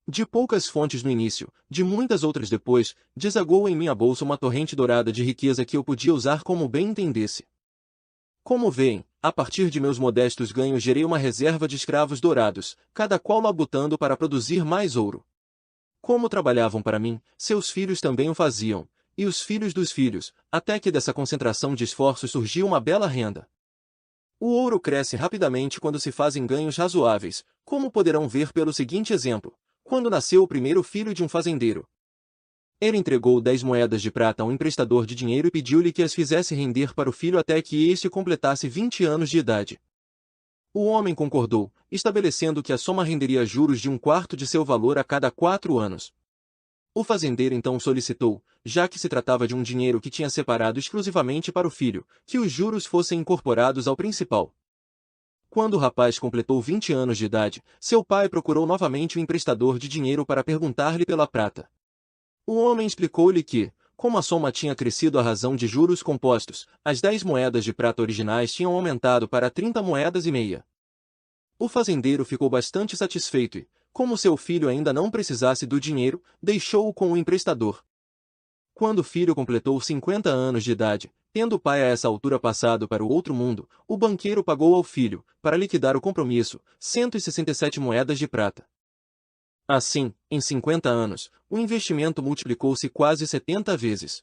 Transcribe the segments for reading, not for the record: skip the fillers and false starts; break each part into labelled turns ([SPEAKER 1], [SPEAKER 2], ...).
[SPEAKER 1] De poucas fontes no início, de muitas outras depois, desagou em minha bolsa uma torrente dourada de riqueza que eu podia usar como bem entendesse. Como veem, a partir de meus modestos ganhos gerei uma reserva de escravos dourados, cada qual labutando para produzir mais ouro. Como trabalhavam para mim, seus filhos também o faziam, e os filhos dos filhos, até que dessa concentração de esforços surgiu uma bela renda. O ouro cresce rapidamente quando se fazem ganhos razoáveis, como poderão ver pelo seguinte exemplo: quando nasceu o primeiro filho de um fazendeiro. Ele entregou 10 moedas de prata a um emprestador de dinheiro e pediu-lhe que as fizesse render para o filho até que este completasse 20 anos de idade. O homem concordou, estabelecendo que a soma renderia juros de 1/4 de seu valor a cada 4 anos. O fazendeiro então solicitou, já que se tratava de um dinheiro que tinha separado exclusivamente para o filho, que os juros fossem incorporados ao principal. Quando o rapaz completou 20 anos de idade, seu pai procurou novamente o emprestador de dinheiro para perguntar-lhe pela prata. O homem explicou-lhe que, como a soma tinha crescido à razão de juros compostos, as 10 moedas de prata originais tinham aumentado para 30 moedas e meia. O fazendeiro ficou bastante satisfeito e, como seu filho ainda não precisasse do dinheiro, deixou-o com o emprestador. Quando o filho completou 50 anos de idade, tendo o pai a essa altura passado para o outro mundo, o banqueiro pagou ao filho, para liquidar o compromisso, 167 moedas de prata. Assim, em 50 anos, o investimento multiplicou-se quase 70 vezes.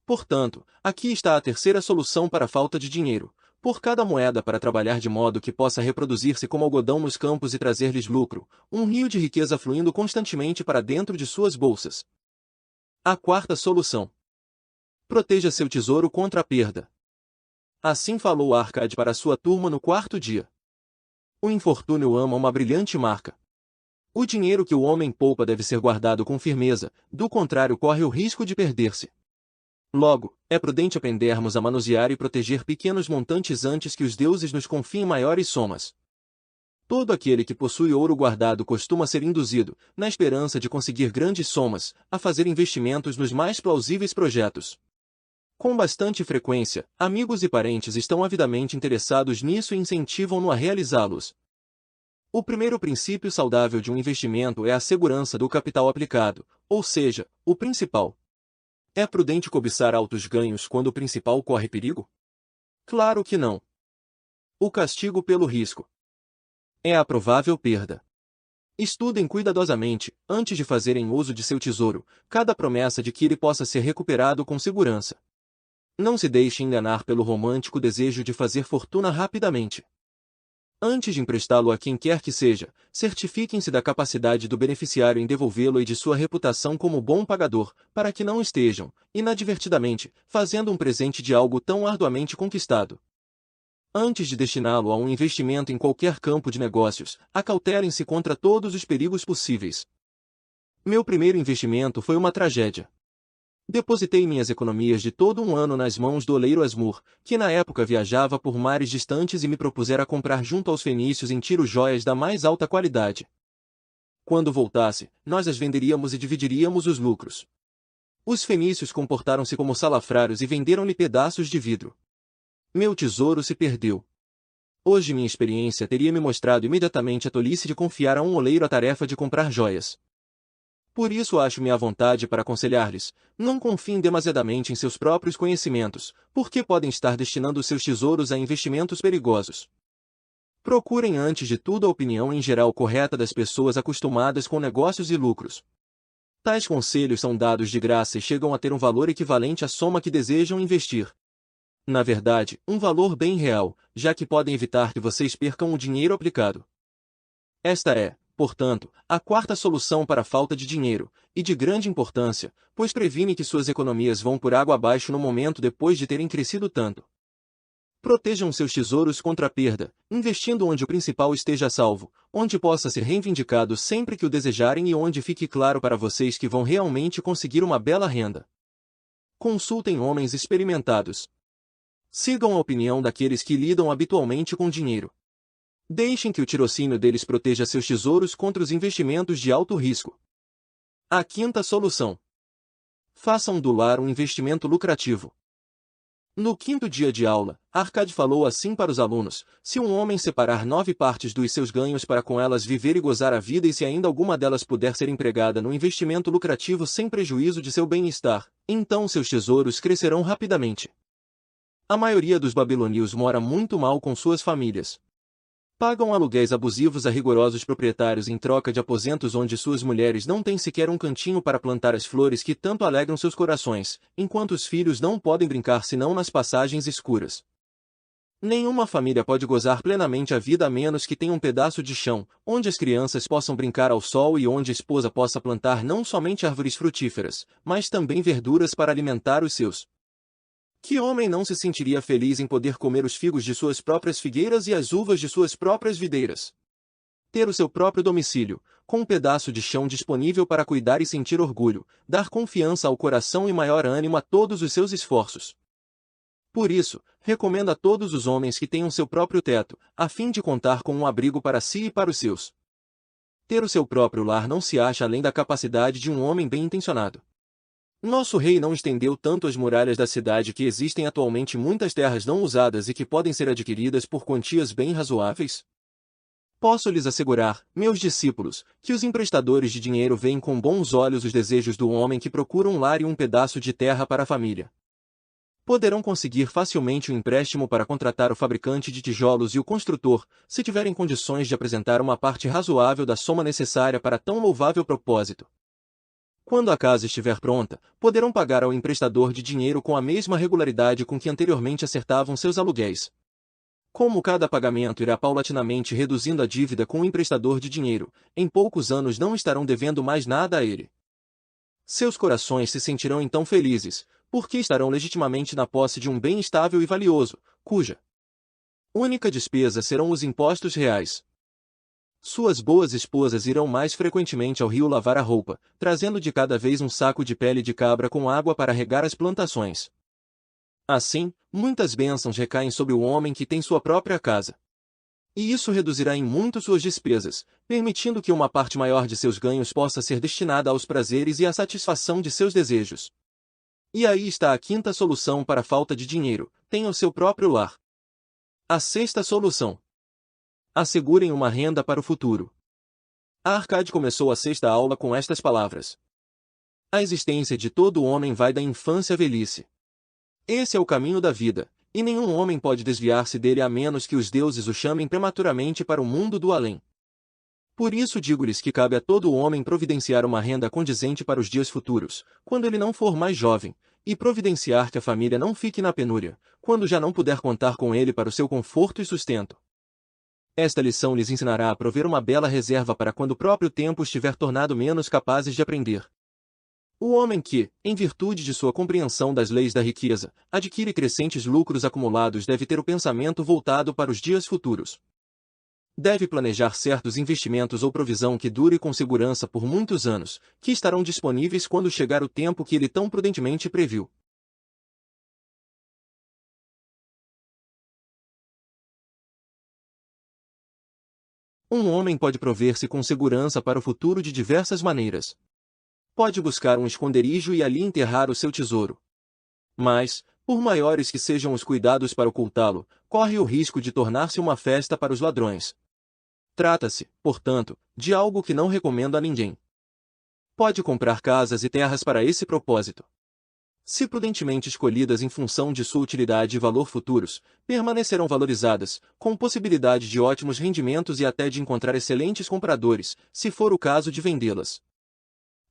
[SPEAKER 1] Portanto, aqui está a terceira solução para a falta de dinheiro. Por cada moeda para trabalhar de modo que possa reproduzir-se como algodão nos campos e trazer-lhes lucro, um rio de riqueza fluindo constantemente para dentro de suas bolsas. A quarta solução. Proteja seu tesouro contra a perda. Assim falou Arcade para sua turma no quarto dia. O infortúnio ama uma brilhante marca. O dinheiro que o homem poupa deve ser guardado com firmeza, do contrário corre o risco de perder-se. Logo, é prudente aprendermos a manusear e proteger pequenos montantes antes que os deuses nos confiem maiores somas. Todo aquele que possui ouro guardado costuma ser induzido, na esperança de conseguir grandes somas, a fazer investimentos nos mais plausíveis projetos. Com bastante frequência, amigos e parentes estão avidamente interessados nisso e incentivam-no a realizá-los. O primeiro princípio saudável de um investimento é a segurança do capital aplicado, ou seja, o principal. É prudente cobiçar altos ganhos quando o principal corre perigo? Claro que não. O castigo pelo risco é a provável perda. Estudem cuidadosamente, antes de fazerem uso de seu tesouro, cada promessa de que ele possa ser recuperado com segurança. Não se deixe enganar pelo romântico desejo de fazer fortuna rapidamente. Antes de emprestá-lo a quem quer que seja, certifiquem-se da capacidade do beneficiário em devolvê-lo e de sua reputação como bom pagador, para que não estejam, inadvertidamente, fazendo um presente de algo tão arduamente conquistado. Antes de destiná-lo a um investimento em qualquer campo de negócios, acautelem-se contra todos os perigos possíveis. Meu primeiro investimento foi uma tragédia. Depositei minhas economias de todo um ano nas mãos do oleiro Asmur, que na época viajava por mares distantes e me propusera comprar junto aos fenícios em Tiro joias da mais alta qualidade. Quando voltasse, nós as venderíamos e dividiríamos os lucros. Os fenícios comportaram-se como salafrários e venderam-lhe pedaços de vidro. Meu tesouro se perdeu. Hoje minha experiência teria me mostrado imediatamente a tolice de confiar a um oleiro a tarefa de comprar joias. Por isso acho-me à vontade para aconselhar-lhes, não confiem demasiadamente em seus próprios conhecimentos, porque podem estar destinando seus tesouros a investimentos perigosos. Procurem antes de tudo a opinião em geral correta das pessoas acostumadas com negócios e lucros. Tais conselhos são dados de graça e chegam a ter um valor equivalente à soma que desejam investir. Na verdade, um valor bem real, já que podem evitar que vocês percam o dinheiro aplicado. Esta é, portanto, a quarta solução para a falta de dinheiro, e de grande importância, pois previne que suas economias vão por água abaixo no momento depois de terem crescido tanto. Protejam seus tesouros contra a perda, investindo onde o principal esteja a salvo, onde possa ser reivindicado sempre que o desejarem e onde fique claro para vocês que vão realmente conseguir uma bela renda. Consultem homens experimentados. Sigam a opinião daqueles que lidam habitualmente com dinheiro. Deixem que o tirocínio deles proteja seus tesouros contra os investimentos de alto risco. A quinta solução. Façam do lar um investimento lucrativo. No quinto dia de aula, Arcade falou assim para os alunos: se um homem separar 9 partes dos seus ganhos para com elas viver e gozar a vida e se ainda alguma delas puder ser empregada no investimento lucrativo sem prejuízo de seu bem-estar, então seus tesouros crescerão rapidamente. A maioria dos babilônios mora muito mal com suas famílias. Pagam aluguéis abusivos a rigorosos proprietários em troca de aposentos onde suas mulheres não têm sequer um cantinho para plantar as flores que tanto alegram seus corações, enquanto os filhos não podem brincar senão nas passagens escuras. Nenhuma família pode gozar plenamente a vida a menos que tenha um pedaço de chão, onde as crianças possam brincar ao sol e onde a esposa possa plantar não somente árvores frutíferas, mas também verduras para alimentar os seus. Que homem não se sentiria feliz em poder comer os figos de suas próprias figueiras e as uvas de suas próprias videiras? Ter o seu próprio domicílio, com um pedaço de chão disponível para cuidar e sentir orgulho, dar confiança ao coração e maior ânimo a todos os seus esforços. Por isso, recomendo a todos os homens que tenham seu próprio teto, a fim de contar com um abrigo para si e para os seus. Ter o seu próprio lar não se acha além da capacidade de um homem bem-intencionado. Nosso rei não estendeu tanto as muralhas da cidade que existem atualmente muitas terras não usadas e que podem ser adquiridas por quantias bem razoáveis? Posso lhes assegurar, meus discípulos, que os emprestadores de dinheiro veem com bons olhos os desejos do homem que procura um lar e um pedaço de terra para a família. Poderão conseguir facilmente um empréstimo para contratar o fabricante de tijolos e o construtor, se tiverem condições de apresentar uma parte razoável da soma necessária para tão louvável propósito. Quando a casa estiver pronta, poderão pagar ao emprestador de dinheiro com a mesma regularidade com que anteriormente acertavam seus aluguéis. Como cada pagamento irá paulatinamente reduzindo a dívida com o emprestador de dinheiro, em poucos anos não estarão devendo mais nada a ele. Seus corações se sentirão então felizes, porque estarão legitimamente na posse de um bem estável e valioso, cuja única despesa serão os impostos reais. Suas boas esposas irão mais frequentemente ao rio lavar a roupa, trazendo de cada vez um saco de pele de cabra com água para regar as plantações. Assim, muitas bênçãos recaem sobre o homem que tem sua própria casa. E isso reduzirá em muito suas despesas, permitindo que uma parte maior de seus ganhos possa ser destinada aos prazeres e à satisfação de seus desejos. E aí está a quinta solução para a falta de dinheiro: tenha o seu próprio lar. A sexta solução: assegurem uma renda para o futuro. A Arcade começou a sexta aula com estas palavras: a existência de todo homem vai da infância à velhice. Esse é o caminho da vida, e nenhum homem pode desviar-se dele a menos que os deuses o chamem prematuramente para o mundo do além. Por isso digo-lhes que cabe a todo homem providenciar uma renda condizente para os dias futuros, quando ele não for mais jovem, e providenciar que a família não fique na penúria, quando já não puder contar com ele para o seu conforto e sustento. Esta lição lhes ensinará a prover uma bela reserva para quando o próprio tempo estiver tornado menos capazes de aprender. O homem que, em virtude de sua compreensão das leis da riqueza, adquire crescentes lucros acumulados deve ter o pensamento voltado para os dias futuros. Deve planejar certos investimentos ou provisão que dure com segurança por muitos anos, que estarão disponíveis quando chegar o tempo que ele tão prudentemente previu. Um homem pode prover-se com segurança para o futuro de diversas maneiras. Pode buscar um esconderijo e ali enterrar o seu tesouro. Mas, por maiores que sejam os cuidados para ocultá-lo, corre o risco de tornar-se uma festa para os ladrões. Trata-se, portanto, de algo que não recomendo a ninguém. Pode comprar casas e terras para esse propósito. Se prudentemente escolhidas em função de sua utilidade e valor futuros, permanecerão valorizadas, com possibilidade de ótimos rendimentos e até de encontrar excelentes compradores, se for o caso de vendê-las.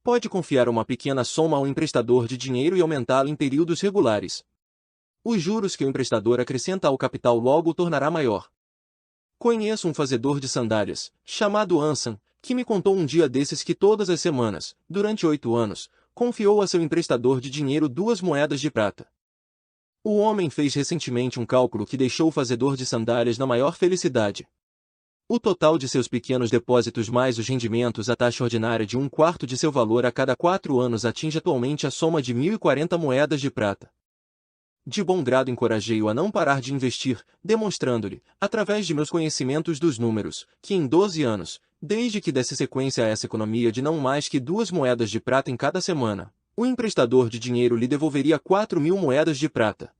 [SPEAKER 1] Pode confiar uma pequena soma ao emprestador de dinheiro e aumentá-la em períodos regulares. Os juros que o emprestador acrescenta ao capital logo o tornará maior. Conheço um fazedor de sandálias, chamado Ansan, que me contou um dia desses que todas as semanas, durante 8 anos, confiou a seu emprestador de dinheiro 2 moedas de prata. O homem fez recentemente um cálculo que deixou o fazedor de sandálias na maior felicidade. O total de seus pequenos depósitos mais os rendimentos à taxa ordinária de 1/4 de seu valor a cada 4 anos atinge atualmente a soma de 1.040 moedas de prata. De bom grado encorajei-o a não parar de investir, demonstrando-lhe, através de meus conhecimentos dos números, que em 12 anos, desde que desse sequência a essa economia de não mais que 2 moedas de prata em cada semana, o emprestador de dinheiro lhe devolveria 4.000 moedas de prata.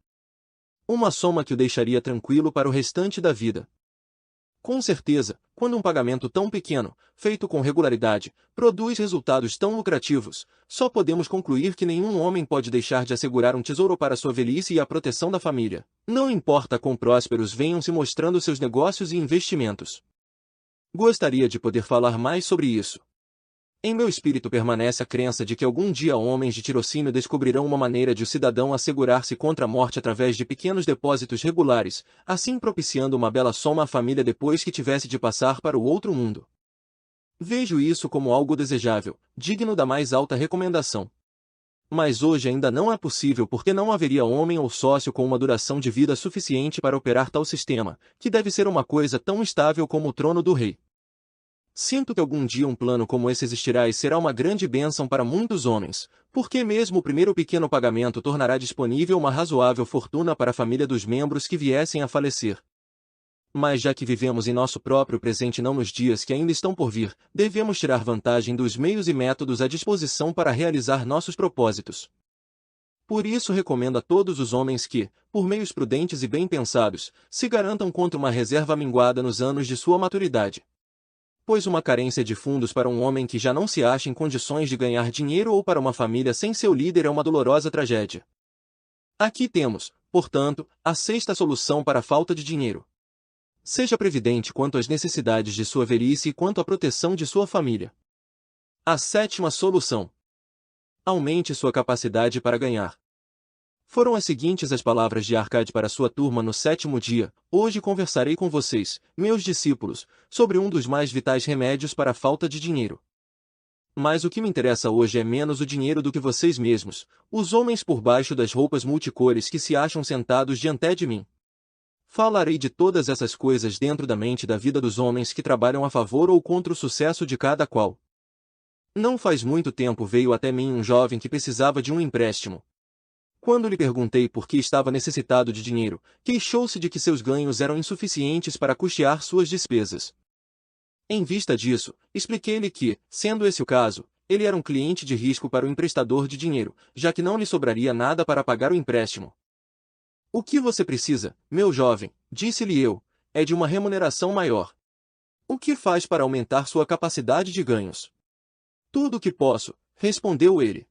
[SPEAKER 1] Uma soma que o deixaria tranquilo para o restante da vida. Com certeza, quando um pagamento tão pequeno, feito com regularidade, produz resultados tão lucrativos, só podemos concluir que nenhum homem pode deixar de assegurar um tesouro para sua velhice e a proteção da família. Não importa quão prósperos venham se mostrando seus negócios e investimentos. Gostaria de poder falar mais sobre isso. Em meu espírito permanece a crença de que algum dia homens de tirocínio descobrirão uma maneira de o cidadão assegurar-se contra a morte através de pequenos depósitos regulares, assim propiciando uma bela soma à família depois que tivesse de passar para o outro mundo. Vejo isso como algo desejável, digno da mais alta recomendação. Mas hoje ainda não é possível porque não haveria homem ou sócio com uma duração de vida suficiente para operar tal sistema, que deve ser uma coisa tão estável como o trono do rei. Sinto que algum dia um plano como esse existirá e será uma grande bênção para muitos homens, porque mesmo o primeiro pequeno pagamento tornará disponível uma razoável fortuna para a família dos membros que viessem a falecer. Mas já que vivemos em nosso próprio presente e não nos dias que ainda estão por vir, devemos tirar vantagem dos meios e métodos à disposição para realizar nossos propósitos. Por isso recomendo a todos os homens que, por meios prudentes e bem pensados, se garantam contra uma reserva minguada nos anos de sua maturidade. Pois uma carência de fundos para um homem que já não se acha em condições de ganhar dinheiro ou para uma família sem seu líder é uma dolorosa tragédia. Aqui temos, portanto, a sexta solução para a falta de dinheiro. Seja previdente quanto às necessidades de sua velhice e quanto à proteção de sua família. A sétima solução. Aumente sua capacidade para ganhar. Foram as seguintes as palavras de Arcade para sua turma no sétimo dia: hoje conversarei com vocês, meus discípulos, sobre um dos mais vitais remédios para a falta de dinheiro. Mas o que me interessa hoje é menos o dinheiro do que vocês mesmos, os homens por baixo das roupas multicores que se acham sentados diante de mim. Falarei de todas essas coisas dentro da mente da vida dos homens que trabalham a favor ou contra o sucesso de cada qual. Não faz muito tempo veio até mim um jovem que precisava de um empréstimo. Quando lhe perguntei por que estava necessitado de dinheiro, queixou-se de que seus ganhos eram insuficientes para custear suas despesas. Em vista disso, expliquei-lhe que, sendo esse o caso, ele era um cliente de risco para o emprestador de dinheiro, já que não lhe sobraria nada para pagar o empréstimo. O que você precisa, meu jovem, disse-lhe eu, é de uma remuneração maior. O que faz para aumentar sua capacidade de ganhos? Tudo o que posso, respondeu ele.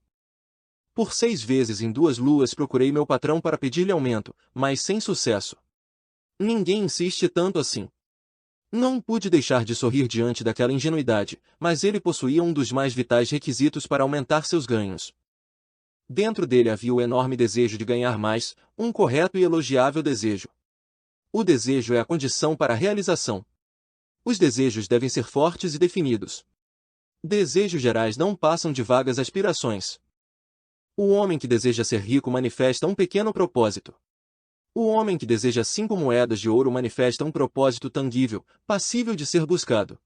[SPEAKER 1] Por 6 vezes em 2 luas procurei meu patrão para pedir-lhe aumento, mas sem sucesso. Ninguém insiste tanto assim. Não pude deixar de sorrir diante daquela ingenuidade, mas ele possuía um dos mais vitais requisitos para aumentar seus ganhos. Dentro dele havia o enorme desejo de ganhar mais, um correto e elogiável desejo. O desejo é a condição para a realização. Os desejos devem ser fortes e definidos. Desejos gerais não passam de vagas aspirações. O homem que deseja ser rico manifesta um pequeno propósito. O homem que deseja 5 moedas de ouro manifesta um propósito tangível, passível de ser buscado.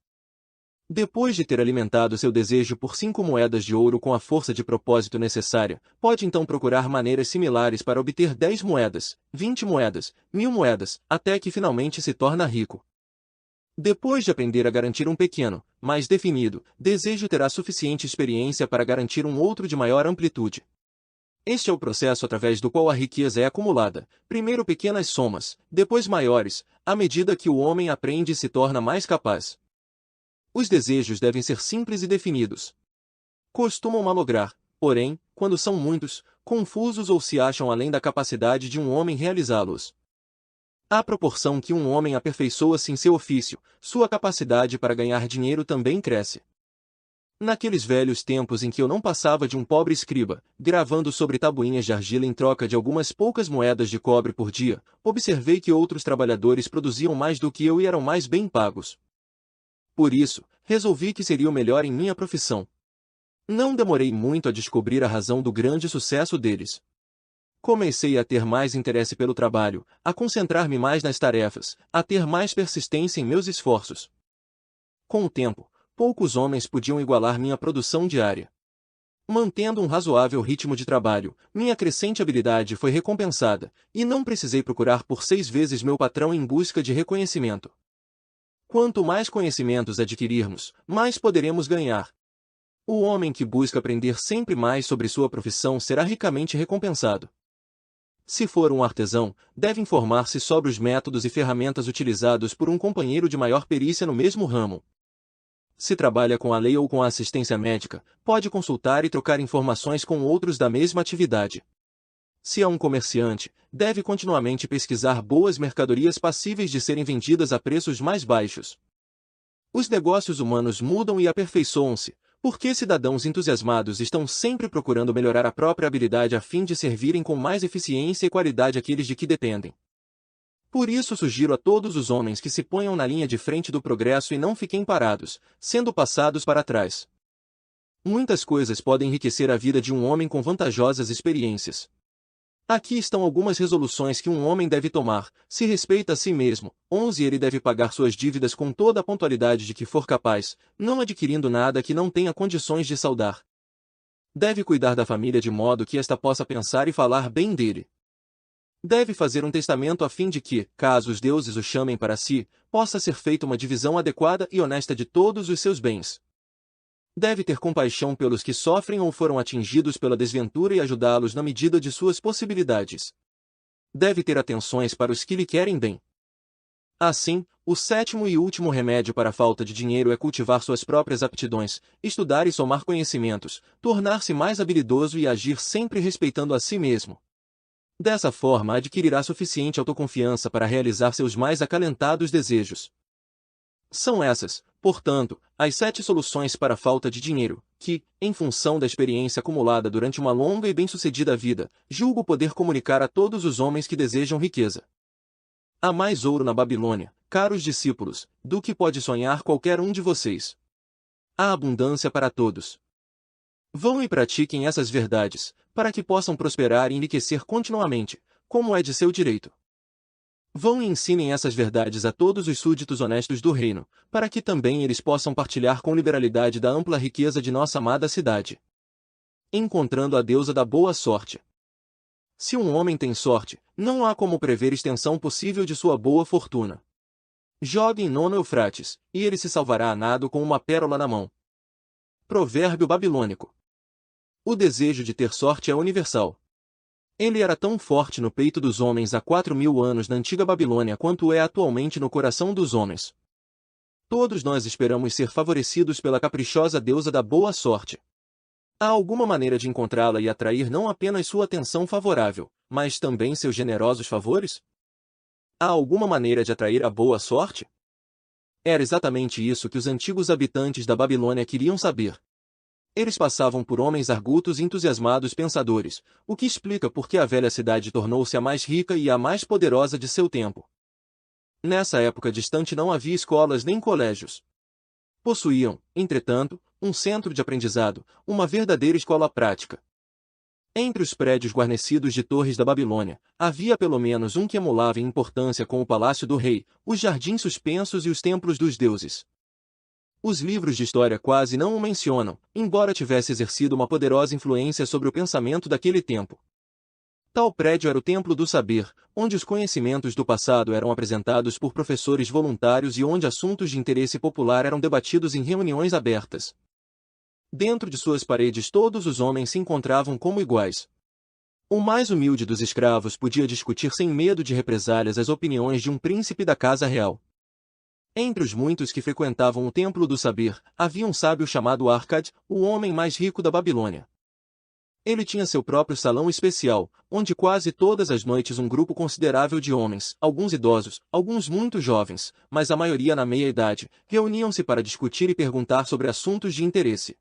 [SPEAKER 1] Depois de ter alimentado seu desejo por 5 moedas de ouro com a força de propósito necessária, pode então procurar maneiras similares para obter 10 moedas, 20 moedas, 1000 moedas, até que finalmente se torna rico. Depois de aprender a garantir um pequeno, mais definido, desejo terá suficiente experiência para garantir um outro de maior amplitude. Este é o processo através do qual a riqueza é acumulada, primeiro pequenas somas, depois maiores, à medida que o homem aprende e se torna mais capaz. Os desejos devem ser simples e definidos. Costumam malograr, porém, quando são muitos, confusos ou se acham além da capacidade de um homem realizá-los. À proporção que um homem aperfeiçoa-se em seu ofício, sua capacidade para ganhar dinheiro também cresce. Naqueles velhos tempos em que eu não passava de um pobre escriba, gravando sobre tabuinhas de argila em troca de algumas poucas moedas de cobre por dia, observei que outros trabalhadores produziam mais do que eu e eram mais bem pagos. Por isso, resolvi que seria o melhor em minha profissão. Não demorei muito a descobrir a razão do grande sucesso deles. Comecei a ter mais interesse pelo trabalho, a concentrar-me mais nas tarefas, a ter mais persistência em meus esforços. Com o tempo, poucos homens podiam igualar minha produção diária. Mantendo um razoável ritmo de trabalho, minha crescente habilidade foi recompensada, e não precisei procurar por 6 vezes meu patrão em busca de reconhecimento. Quanto mais conhecimentos adquirirmos, mais poderemos ganhar. O homem que busca aprender sempre mais sobre sua profissão será ricamente recompensado. Se for um artesão, deve informar-se sobre os métodos e ferramentas utilizados por um companheiro de maior perícia no mesmo ramo. Se trabalha com a lei ou com a assistência médica, pode consultar e trocar informações com outros da mesma atividade. Se é um comerciante, deve continuamente pesquisar boas mercadorias passíveis de serem vendidas a preços mais baixos. Os negócios humanos mudam e aperfeiçoam-se, porque cidadãos entusiasmados estão sempre procurando melhorar a própria habilidade a fim de servirem com mais eficiência e qualidade aqueles de que dependem. Por isso sugiro a todos os homens que se ponham na linha de frente do progresso e não fiquem parados, sendo passados para trás. Muitas coisas podem enriquecer a vida de um homem com vantajosas experiências. Aqui estão algumas resoluções que um homem deve tomar. Se respeita a si mesmo. 11 Ele deve pagar suas dívidas com toda a pontualidade de que for capaz, não adquirindo nada que não tenha condições de saldar. Deve cuidar da família de modo que esta possa pensar e falar bem dele. Deve fazer um testamento a fim de que, caso os deuses o chamem para si, possa ser feita uma divisão adequada e honesta de todos os seus bens. Deve ter compaixão pelos que sofrem ou foram atingidos pela desventura e ajudá-los na medida de suas possibilidades. Deve ter atenções para os que lhe querem bem. Assim, o sétimo e último remédio para a falta de dinheiro é cultivar suas próprias aptidões, estudar e somar conhecimentos, tornar-se mais habilidoso e agir sempre respeitando a si mesmo. Dessa forma adquirirá suficiente autoconfiança para realizar seus mais acalentados desejos. São essas, portanto, as 7 soluções para a falta de dinheiro, que, em função da experiência acumulada durante uma longa e bem-sucedida vida, julgo poder comunicar a todos os homens que desejam riqueza. Há mais ouro na Babilônia, caros discípulos, do que pode sonhar qualquer um de vocês. Há abundância para todos. Vão e pratiquem essas verdades, para que possam prosperar e enriquecer continuamente, como é de seu direito. Vão e ensinem essas verdades a todos os súditos honestos do reino, para que também eles possam partilhar com liberalidade da ampla riqueza de nossa amada cidade. Encontrando a deusa da boa sorte. Se um homem tem sorte, não há como prever extensão possível de sua boa fortuna. Jogue em Nono Eufrates, e ele se salvará a nado com uma pérola na mão. Provérbio babilônico. O desejo de ter sorte é universal. Ele era tão forte no peito dos homens há 4.000 anos na antiga Babilônia quanto é atualmente no coração dos homens. Todos nós esperamos ser favorecidos pela caprichosa deusa da boa sorte. Há alguma maneira de encontrá-la e atrair não apenas sua atenção favorável, mas também seus generosos favores? Há alguma maneira de atrair a boa sorte? Era exatamente isso que os antigos habitantes da Babilônia queriam saber. Eles passavam por homens argutos e entusiasmados pensadores, o que explica por que a velha cidade tornou-se a mais rica e a mais poderosa de seu tempo. Nessa época distante não havia escolas nem colégios. Possuíam, entretanto, um centro de aprendizado, uma verdadeira escola prática. Entre os prédios guarnecidos de torres da Babilônia, havia pelo menos um que emulava em importância com o palácio do rei, os jardins suspensos e os templos dos deuses. Os livros de história quase não o mencionam, embora tivesse exercido uma poderosa influência sobre o pensamento daquele tempo. Tal prédio era o Templo do Saber, onde os conhecimentos do passado eram apresentados por professores voluntários e onde assuntos de interesse popular eram debatidos em reuniões abertas. Dentro de suas paredes todos os homens se encontravam como iguais. O mais humilde dos escravos podia discutir sem medo de represálias as opiniões de um príncipe da casa real. Entre os muitos que frequentavam o Templo do Saber, havia um sábio chamado Arcade, o homem mais rico da Babilônia. Ele tinha seu próprio salão especial, onde quase todas as noites um grupo considerável de homens, alguns idosos, alguns muito jovens, mas a maioria na meia-idade, reuniam-se para discutir e perguntar sobre assuntos de interesse.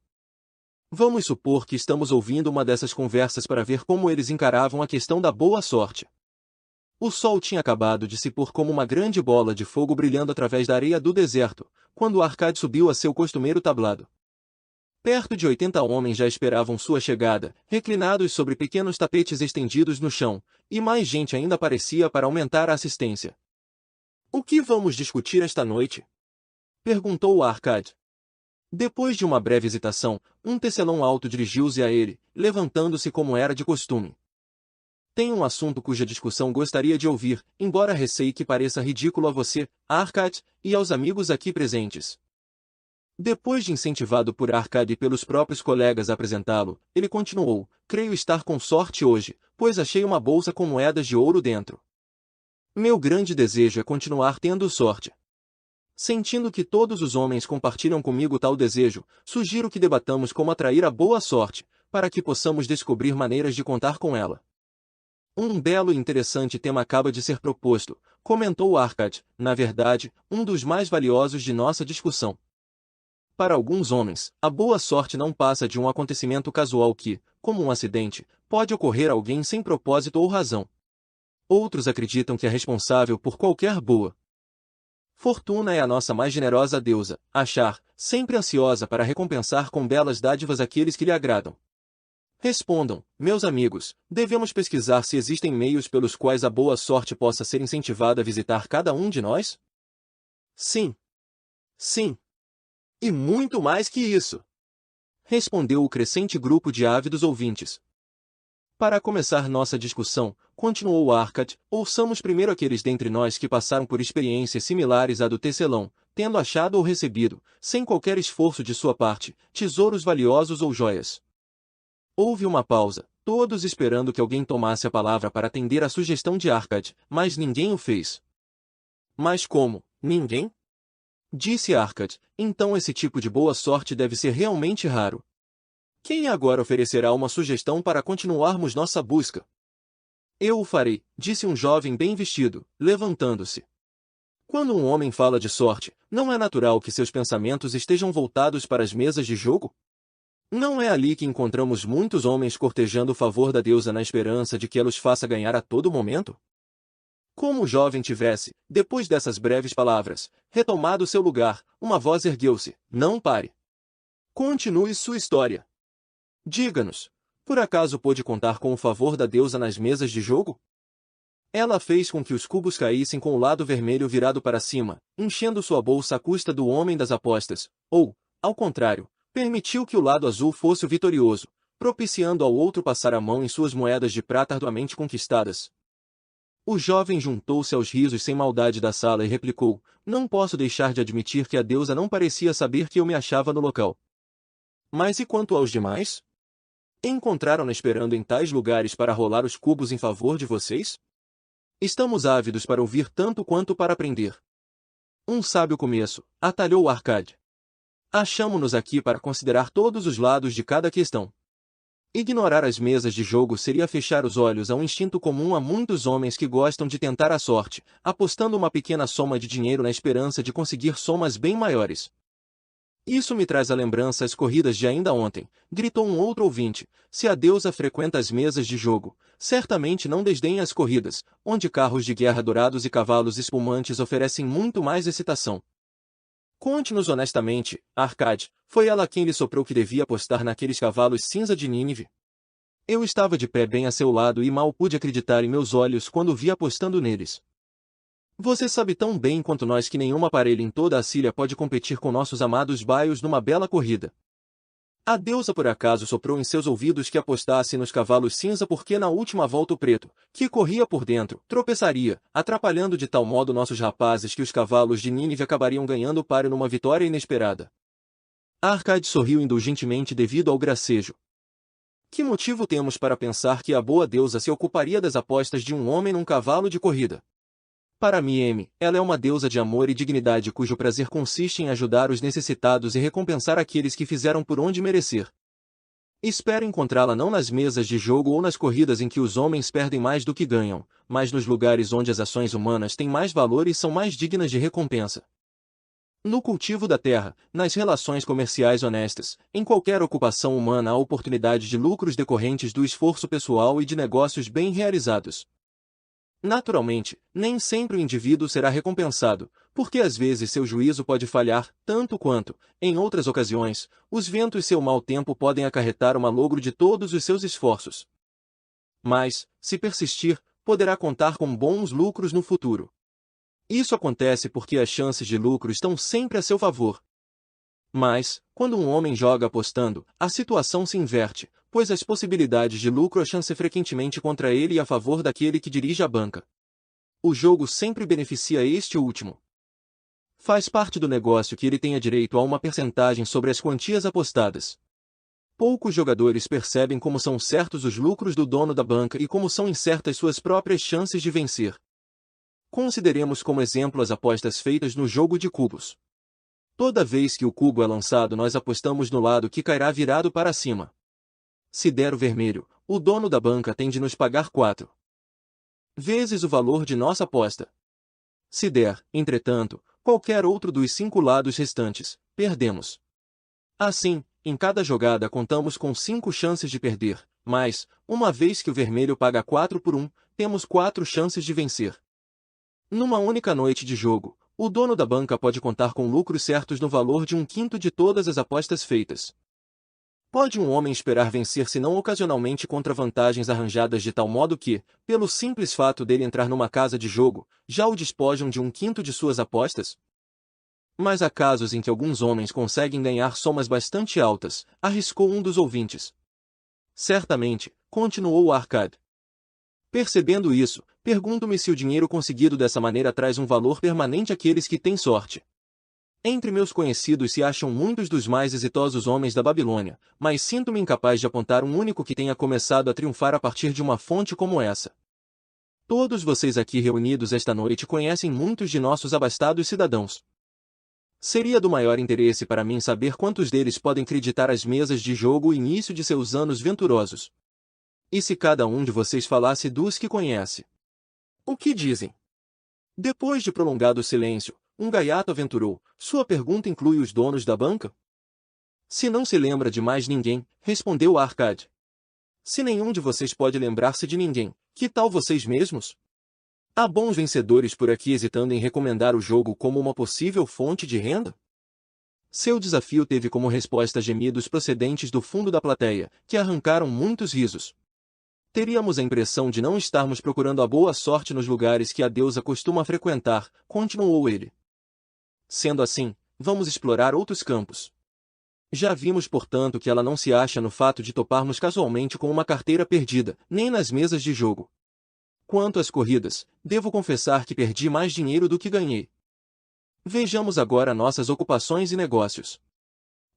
[SPEAKER 1] Vamos supor que estamos ouvindo uma dessas conversas para ver como eles encaravam a questão da boa sorte. O sol tinha acabado de se pôr como uma grande bola de fogo brilhando através da areia do deserto, quando Arcade subiu a seu costumeiro tablado. Perto de 80 homens já esperavam sua chegada, reclinados sobre pequenos tapetes estendidos no chão, e mais gente ainda aparecia para aumentar a assistência. "O que vamos discutir esta noite?" perguntou Arcade. Depois de uma breve hesitação, um tecelão alto dirigiu-se a ele, levantando-se como era de costume. "Tenho um assunto cuja discussão gostaria de ouvir, embora receie que pareça ridículo a você, Arcade, e aos amigos aqui presentes." Depois de incentivado por Arcade e pelos próprios colegas a apresentá-lo, ele continuou: "Creio estar com sorte hoje, pois achei uma bolsa com moedas de ouro dentro. Meu grande desejo é continuar tendo sorte. Sentindo que todos os homens compartilham comigo tal desejo, sugiro que debatamos como atrair a boa sorte, para que possamos descobrir maneiras de contar com ela. Um belo e interessante tema acaba de ser proposto, comentou Arcade, na verdade, um dos mais valiosos de nossa discussão. Para alguns homens, a boa sorte não passa de um acontecimento casual que, como um acidente, pode ocorrer a alguém sem propósito ou razão. Outros acreditam que é responsável por qualquer boa fortuna é a nossa mais generosa deusa, Achar, sempre ansiosa para recompensar com belas dádivas aqueles que lhe agradam. Respondam, meus amigos, devemos pesquisar se existem meios pelos quais a boa sorte possa ser incentivada a visitar cada um de nós? Sim. Sim. E muito mais que isso, respondeu o crescente grupo de ávidos ouvintes. Para começar nossa discussão, continuou Arcade, ouçamos primeiro aqueles dentre nós que passaram por experiências similares à do tecelão, tendo achado ou recebido, sem qualquer esforço de sua parte, tesouros valiosos ou joias. Houve uma pausa, todos esperando que alguém tomasse a palavra para atender à sugestão de Arcade, mas ninguém o fez. Mas como, ninguém? Disse Arcade, então esse tipo de boa sorte deve ser realmente raro. Quem agora oferecerá uma sugestão para continuarmos nossa busca? Eu o farei, disse um jovem bem vestido, levantando-se. Quando um homem fala de sorte, não é natural que seus pensamentos estejam voltados para as mesas de jogo? Não é ali que encontramos muitos homens cortejando o favor da deusa na esperança de que ela os faça ganhar a todo momento? Como o jovem tivesse, depois dessas breves palavras, retomado seu lugar, uma voz ergueu-se, não pare. Continue sua história. Diga-nos, por acaso pôde contar com o favor da deusa nas mesas de jogo? Ela fez com que os cubos caíssem com o lado vermelho virado para cima, enchendo sua bolsa à custa do homem das apostas, ou, ao contrário, permitiu que o lado azul fosse o vitorioso, propiciando ao outro passar a mão em suas moedas de prata arduamente conquistadas. O jovem juntou-se aos risos sem maldade da sala e replicou, não posso deixar de admitir que a deusa não parecia saber que eu me achava no local. Mas e quanto aos demais? Encontraram-na esperando em tais lugares para rolar os cubos em favor de vocês? Estamos ávidos para ouvir tanto quanto para aprender. Um sábio começo, atalhou Arcade. Achamo-nos aqui para considerar todos os lados de cada questão. Ignorar as mesas de jogo seria fechar os olhos a um instinto comum a muitos homens que gostam de tentar a sorte, apostando uma pequena soma de dinheiro na esperança de conseguir somas bem maiores. Isso me traz à lembrança as corridas de ainda ontem, gritou um outro ouvinte, se a deusa frequenta as mesas de jogo, certamente não desdenha as corridas, onde carros de guerra dourados e cavalos espumantes oferecem muito mais excitação. Conte-nos honestamente, Arcade, foi ela quem lhe soprou que devia apostar naqueles cavalos cinza de Nínive? Eu estava de pé bem a seu lado e mal pude acreditar em meus olhos quando o vi apostando neles. Você sabe tão bem quanto nós que nenhum aparelho em toda a Síria pode competir com nossos amados baios numa bela corrida. A deusa por acaso soprou em seus ouvidos que apostasse nos cavalos cinza porque na última volta o preto, que corria por dentro, tropeçaria, atrapalhando de tal modo nossos rapazes que os cavalos de Nínive acabariam ganhando o páreo numa vitória inesperada. Arcade sorriu indulgentemente devido ao gracejo. Que motivo temos para pensar que a boa deusa se ocuparia das apostas de um homem num cavalo de corrida? Para mim, ela é uma deusa de amor e dignidade cujo prazer consiste em ajudar os necessitados e recompensar aqueles que fizeram por onde merecer. Espero encontrá-la não nas mesas de jogo ou nas corridas em que os homens perdem mais do que ganham, mas nos lugares onde as ações humanas têm mais valor e são mais dignas de recompensa. No cultivo da terra, nas relações comerciais honestas, em qualquer ocupação humana há oportunidade de lucros decorrentes do esforço pessoal e de negócios bem realizados. Naturalmente, nem sempre o indivíduo será recompensado, porque às vezes seu juízo pode falhar, tanto quanto, em outras ocasiões, os ventos e seu mau tempo podem acarretar o malogro de todos os seus esforços. Mas, se persistir, poderá contar com bons lucros no futuro. Isso acontece porque as chances de lucro estão sempre a seu favor. Mas, quando um homem joga apostando, a situação se inverte, pois as possibilidades de lucro a chance frequentemente contra ele e a favor daquele que dirige a banca. O jogo sempre beneficia este último. Faz parte do negócio que ele tenha direito a uma percentagem sobre as quantias apostadas. Poucos jogadores percebem como são certos os lucros do dono da banca e como são incertas suas próprias chances de vencer. Consideremos como exemplo as apostas feitas no jogo de cubos. Toda vez que o cubo é lançado, nós apostamos no lado que cairá virado para cima. Se der o vermelho, o dono da banca tem de nos pagar 4 vezes o valor de nossa aposta. Se der, entretanto, qualquer outro dos 5 lados restantes, perdemos. Assim, em cada jogada contamos com 5 chances de perder, mas, uma vez que o vermelho paga 4 por 1, temos 4 chances de vencer. Numa única noite de jogo, o dono da banca pode contar com lucros certos no valor de 1/5 de todas as apostas feitas. Pode um homem esperar vencer se não ocasionalmente contra vantagens arranjadas de tal modo que, pelo simples fato dele entrar numa casa de jogo, já o despojam de 1/5 de suas apostas? Mas há casos em que alguns homens conseguem ganhar somas bastante altas, arriscou um dos ouvintes. Certamente, continuou o Arcade. Percebendo isso, pergunto-me se o dinheiro conseguido dessa maneira traz um valor permanente àqueles que têm sorte. Entre meus conhecidos se acham muitos dos mais exitosos homens da Babilônia, mas sinto-me incapaz de apontar um único que tenha começado a triunfar a partir de uma fonte como essa. Todos vocês aqui reunidos esta noite conhecem muitos de nossos abastados cidadãos. Seria do maior interesse para mim saber quantos deles podem creditar às mesas de jogo o início de seus anos venturosos. E se cada um de vocês falasse dos que conhece? O que dizem? Depois de prolongado silêncio, um gaiato aventurou: sua pergunta inclui os donos da banca? Se não se lembra de mais ninguém, respondeu Arcade. Se nenhum de vocês pode lembrar-se de ninguém, que tal vocês mesmos? Há bons vencedores por aqui hesitando em recomendar o jogo como uma possível fonte de renda? Seu desafio teve como resposta gemidos procedentes do fundo da plateia, que arrancaram muitos risos. Teríamos a impressão de não estarmos procurando a boa sorte nos lugares que a deusa costuma frequentar, continuou ele. Sendo assim, vamos explorar outros campos. Já vimos, portanto, que ela não se acha no fato de toparmos casualmente com uma carteira perdida, nem nas mesas de jogo. Quanto às corridas, devo confessar que perdi mais dinheiro do que ganhei. Vejamos agora nossas ocupações e negócios.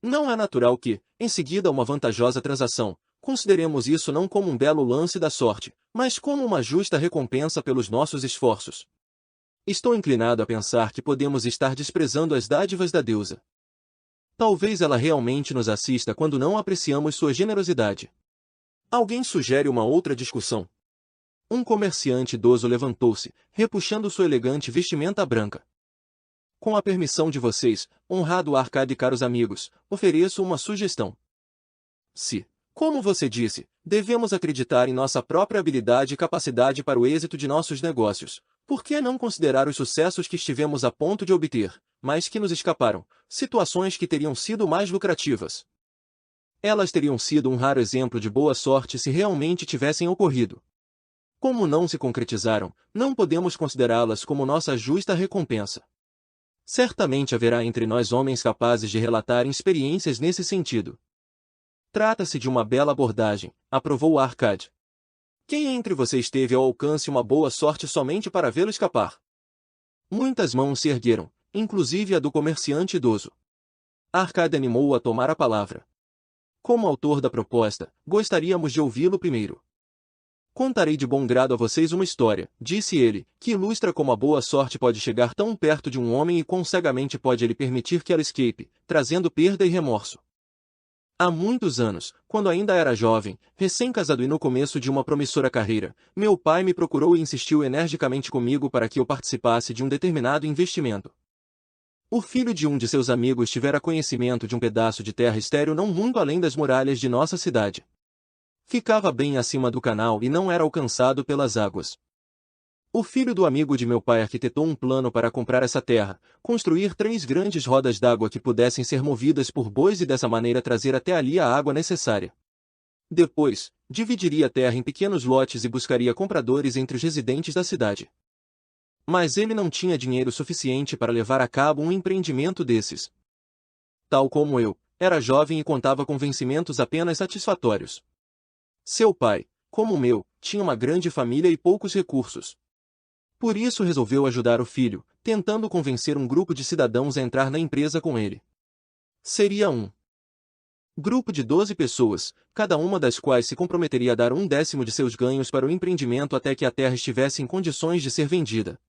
[SPEAKER 1] Não é natural que, em seguida a uma vantajosa transação, consideremos isso não como um belo lance da sorte, mas como uma justa recompensa pelos nossos esforços. Estou inclinado a pensar que podemos estar desprezando as dádivas da deusa. Talvez ela realmente nos assista quando não apreciamos sua generosidade. Alguém sugere uma outra discussão? Um comerciante idoso levantou-se, repuxando sua elegante vestimenta branca. Com a permissão de vocês, honrado Arcade e caros amigos, ofereço uma sugestão. Se, como você disse, devemos acreditar em nossa própria habilidade e capacidade para o êxito de nossos negócios, por que não considerar os sucessos que estivemos a ponto de obter, mas que nos escaparam, situações que teriam sido mais lucrativas? Elas teriam sido um raro exemplo de boa sorte se realmente tivessem ocorrido. Como não se concretizaram, não podemos considerá-las como nossa justa recompensa. Certamente haverá entre nós homens capazes de relatar experiências nesse sentido. Trata-se de uma bela abordagem, aprovou Arcade. Quem entre vocês teve ao alcance uma boa sorte somente para vê-lo escapar? Muitas mãos se ergueram, inclusive a do comerciante idoso. Arcade animou-o a tomar a palavra. Como autor da proposta, gostaríamos de ouvi-lo primeiro. Contarei de bom grado a vocês uma história, disse ele, que ilustra como a boa sorte pode chegar tão perto de um homem e quão cegamente pode ele permitir que ela escape, trazendo perda e remorso. Há muitos anos, quando ainda era jovem, recém-casado e no começo de uma promissora carreira, meu pai me procurou e insistiu energicamente comigo para que eu participasse de um determinado investimento. O filho de um de seus amigos tivera conhecimento de um pedaço de terra estéril não muito além das muralhas de nossa cidade. Ficava bem acima do canal e não era alcançado pelas águas. O filho do amigo de meu pai arquitetou um plano para comprar essa terra, construir 3 grandes rodas d'água que pudessem ser movidas por bois e dessa maneira trazer até ali a água necessária. Depois, dividiria a terra em pequenos lotes e buscaria compradores entre os residentes da cidade. Mas ele não tinha dinheiro suficiente para levar a cabo um empreendimento desses. Tal como eu, era jovem e contava com vencimentos apenas satisfatórios. Seu pai, como o meu, tinha uma grande família e poucos recursos. Por isso resolveu ajudar o filho, tentando convencer um grupo de cidadãos a entrar na empresa com ele. Seria um Grupo de 12 pessoas, cada uma das quais se comprometeria a dar 1/10 de seus ganhos para o empreendimento até que a terra estivesse em condições de ser vendida.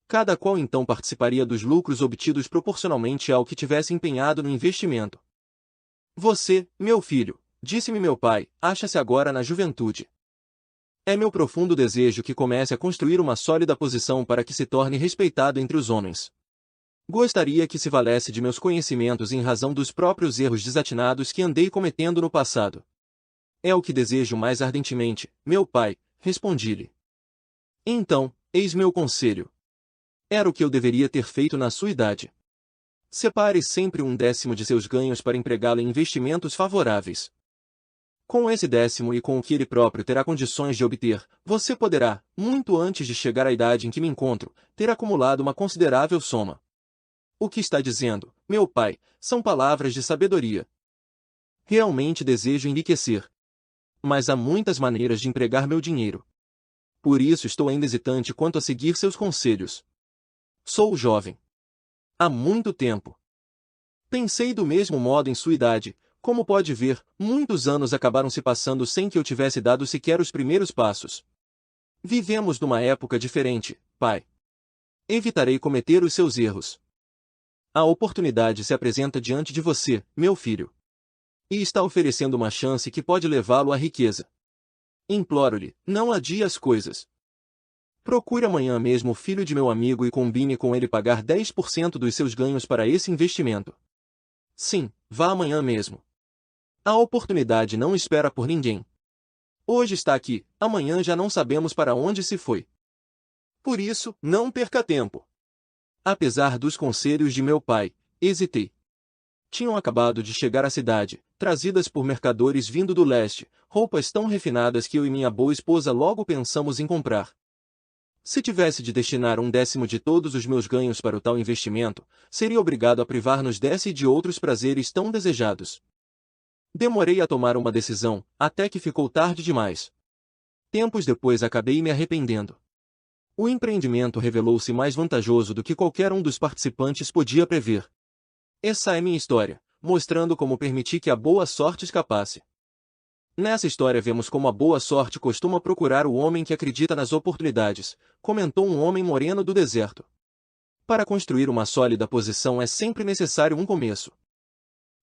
[SPEAKER 1] Cada qual então participaria dos lucros obtidos proporcionalmente ao que tivesse empenhado no investimento. Você, meu filho, disse-me meu pai, acha-se agora na juventude. É meu profundo desejo que comece a construir uma sólida posição para que se torne respeitado entre os homens. Gostaria que se valesse de meus conhecimentos em razão dos próprios erros desatinados que andei cometendo no passado. É o que desejo mais ardentemente, meu pai, respondi-lhe. Então, eis meu conselho. Era o que eu deveria ter feito na sua idade. Separe sempre 1/10 de seus ganhos para empregá-lo em investimentos favoráveis. Com esse 10º e com o que ele próprio terá condições de obter, você poderá, muito antes de chegar à idade em que me encontro, ter acumulado uma considerável soma. O que está dizendo, meu pai, são palavras de sabedoria. Realmente desejo enriquecer. Mas há muitas maneiras de empregar meu dinheiro. Por isso estou ainda hesitante quanto a seguir seus conselhos. Sou jovem. Há muito tempo. Pensei do mesmo modo em sua idade. Como pode ver, muitos anos acabaram se passando sem que eu tivesse dado sequer os primeiros passos. Vivemos numa época diferente, pai. Evitarei cometer os seus erros. A oportunidade se apresenta diante de você, meu filho. E está oferecendo uma chance que pode levá-lo à riqueza. Imploro-lhe, não adie as coisas. Procure amanhã mesmo o filho de meu amigo e combine com ele pagar 10% dos seus ganhos para esse investimento. Sim, vá amanhã mesmo. A oportunidade não espera por ninguém. Hoje está aqui, amanhã já não sabemos para onde se foi. Por isso, não perca tempo. Apesar dos conselhos de meu pai, hesitei. Tinham acabado de chegar à cidade, trazidas por mercadores vindo do leste, roupas tão refinadas que eu e minha boa esposa logo pensamos em comprar. Se tivesse de destinar 1/10 de todos os meus ganhos para o tal investimento, seria obrigado a privar-nos desse e de outros prazeres tão desejados. Demorei a tomar uma decisão, até que ficou tarde demais. Tempos depois acabei me arrependendo. O empreendimento revelou-se mais vantajoso do que qualquer um dos participantes podia prever. Essa é minha história, mostrando como permiti que a boa sorte escapasse. Nessa história vemos como a boa sorte costuma procurar o homem que acredita nas oportunidades, comentou um homem moreno do deserto. Para construir uma sólida posição é sempre necessário um começo.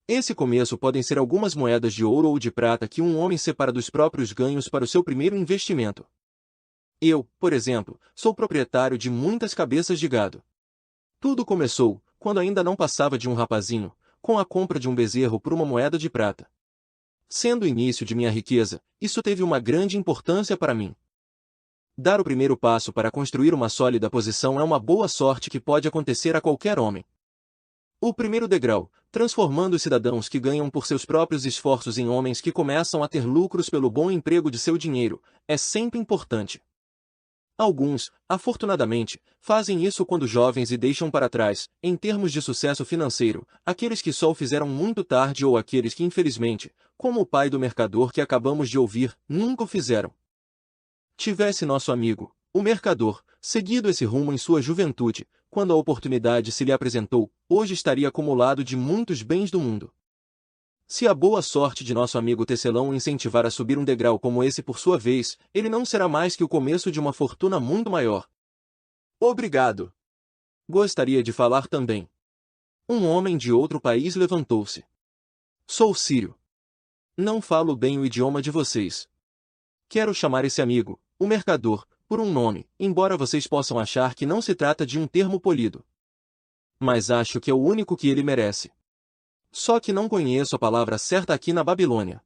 [SPEAKER 1] Esse começo podem ser algumas moedas de ouro ou de prata que um homem separa dos próprios ganhos para o seu primeiro investimento. Eu, por exemplo, sou proprietário de muitas cabeças de gado. Tudo começou, quando ainda não passava de um rapazinho, com a compra de um bezerro por uma moeda de prata. Sendo o início de minha riqueza, isso teve uma grande importância para mim. Dar o primeiro passo para construir uma sólida posição é uma boa sorte que pode acontecer a qualquer homem. O primeiro degrau, transformando os cidadãos que ganham por seus próprios esforços em homens que começam a ter lucros pelo bom emprego de seu dinheiro, é sempre importante. Alguns, afortunadamente, fazem isso quando jovens e deixam para trás, em termos de sucesso financeiro, aqueles que só o fizeram muito tarde ou aqueles que infelizmente, como o pai do mercador que acabamos de ouvir, nunca o fizeram. Tivesse nosso amigo, o mercador, seguido esse rumo em sua juventude, quando a oportunidade se lhe apresentou, hoje estaria acumulado de muitos bens do mundo. Se a boa sorte de nosso amigo Tecelão o incentivar a subir um degrau como esse por sua vez, ele não será mais que o começo de uma fortuna muito maior. Obrigado. Gostaria de falar também. Um homem de outro país levantou-se. Sou sírio. Não falo bem o idioma de vocês. Quero chamar esse amigo, o mercador, por um nome, embora vocês possam achar que não se trata de um termo polido. Mas acho que é o único que ele merece. Só que não conheço a palavra certa aqui na Babilônia.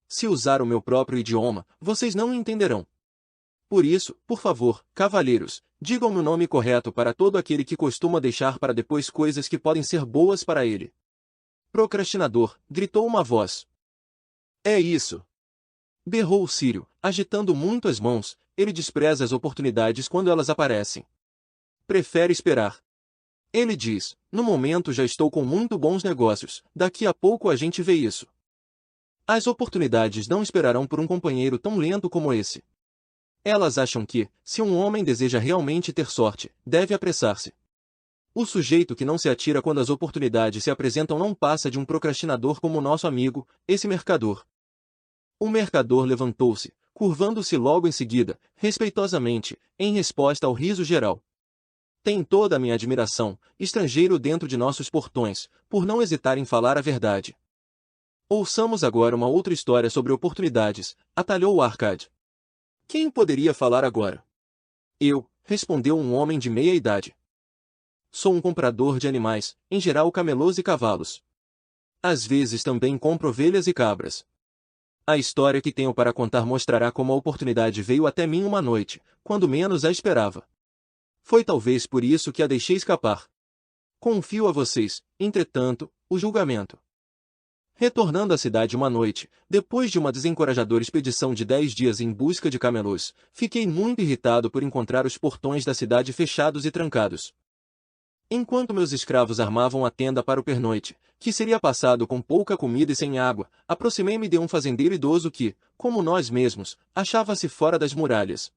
[SPEAKER 1] Se usar o meu próprio idioma, vocês não o entenderão. Por isso, por favor, cavalheiros, digam-me o nome correto para todo aquele que costuma deixar para depois coisas que podem ser boas para ele. Procrastinador, gritou uma voz. É isso! Berrou o sírio, agitando muito as mãos, ele despreza as oportunidades quando elas aparecem. Prefere esperar. Ele diz, no momento já estou com muito bons negócios, daqui a pouco a gente vê isso. As oportunidades não esperarão por um companheiro tão lento como esse. Elas acham que, se um homem deseja realmente ter sorte, deve apressar-se. O sujeito que não se atira quando as oportunidades se apresentam não passa de um procrastinador como nosso amigo, esse mercador. O mercador levantou-se, curvando-se logo em seguida, respeitosamente, em resposta ao riso geral. Tem toda a minha admiração, estrangeiro dentro de nossos portões, por não hesitar em falar a verdade. Ouçamos agora uma outra história sobre oportunidades, atalhou o Arcade. Quem poderia falar agora? Eu, respondeu um homem de meia idade. Sou um comprador de animais, em geral camelôs e cavalos. Às vezes também compro ovelhas e cabras. A história que tenho para contar mostrará como a oportunidade veio até mim uma noite, quando menos a esperava. Foi talvez por isso que a deixei escapar. Confio a vocês, entretanto, o julgamento. Retornando à cidade uma noite, depois de uma desencorajadora expedição de 10 dias em busca de camelôs, fiquei muito irritado por encontrar os portões da cidade fechados e trancados. Enquanto meus escravos armavam a tenda para o pernoite, que seria passado com pouca comida e sem água, aproximei-me de um fazendeiro idoso que, como nós mesmos, achava-se fora das muralhas.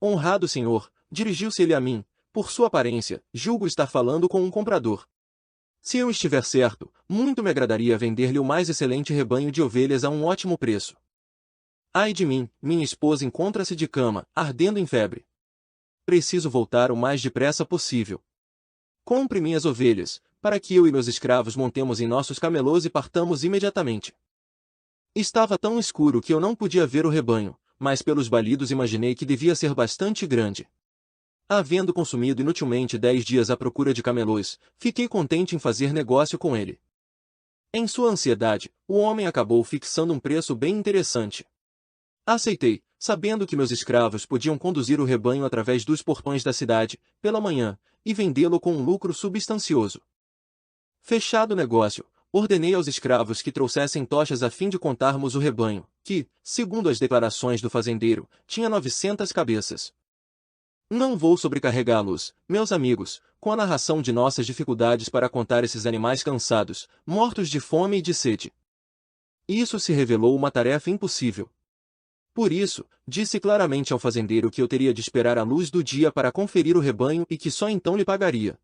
[SPEAKER 1] Honrado senhor, dirigiu-se ele a mim, por sua aparência, julgo estar falando com um comprador. Se eu estiver certo, muito me agradaria vender-lhe o mais excelente rebanho de ovelhas a um ótimo preço. Ai de mim, minha esposa encontra-se de cama, ardendo em febre. Preciso voltar o mais depressa possível. Compre minhas ovelhas, para que eu e meus escravos montemos em nossos camelôs e partamos imediatamente. Estava tão escuro que eu não podia ver o rebanho, mas pelos balidos imaginei que devia ser bastante grande. Havendo consumido inutilmente 10 dias à procura de camelôs, fiquei contente em fazer negócio com ele. Em sua ansiedade, o homem acabou fixando um preço bem interessante. Aceitei, sabendo que meus escravos podiam conduzir o rebanho através dos portões da cidade, pela manhã, e vendê-lo com um lucro substancioso. Fechado o negócio, ordenei aos escravos que trouxessem tochas a fim de contarmos o rebanho, que, segundo as declarações do fazendeiro, tinha 900 cabeças. Não vou sobrecarregá-los, meus amigos, com a narração de nossas dificuldades para contar esses animais cansados, mortos de fome e de sede. Isso se revelou uma tarefa impossível. Por isso, disse claramente ao fazendeiro que eu teria de esperar a luz do dia para conferir o rebanho e que só então lhe pagaria.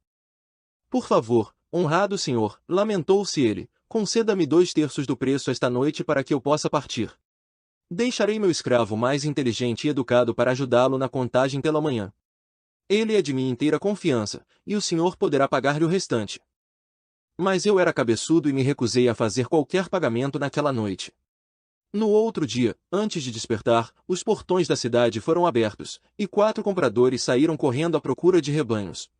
[SPEAKER 1] Por favor, honrado senhor, lamentou-se ele, conceda-me 2/3 do preço esta noite para que eu possa partir. Deixarei meu escravo mais inteligente e educado para ajudá-lo na contagem pela manhã. Ele é de minha inteira confiança, e o senhor poderá pagar-lhe o restante. Mas eu era cabeçudo e me recusei a fazer qualquer pagamento naquela noite. No outro dia, antes de despertar, os portões da cidade foram abertos, e 4 compradores saíram correndo à procura de rebanhos.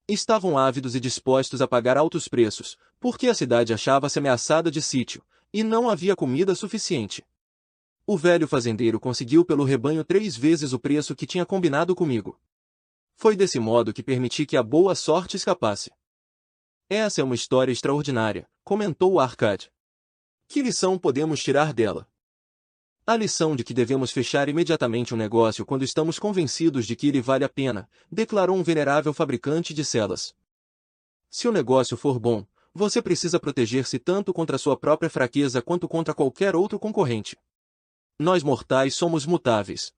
[SPEAKER 1] Estavam ávidos e dispostos a pagar altos preços, porque a cidade achava-se ameaçada de sítio, e não havia comida suficiente. O velho fazendeiro conseguiu pelo rebanho 3 vezes o preço que tinha combinado comigo. Foi desse modo que permiti que a boa sorte escapasse. Essa é uma história extraordinária, comentou o Arcade. Que lição podemos tirar dela? A lição de que devemos fechar imediatamente um negócio quando estamos convencidos de que ele vale a pena, declarou um venerável fabricante de celas. Se o negócio for bom, você precisa proteger-se tanto contra sua própria fraqueza quanto contra qualquer outro concorrente. Nós mortais somos mutáveis.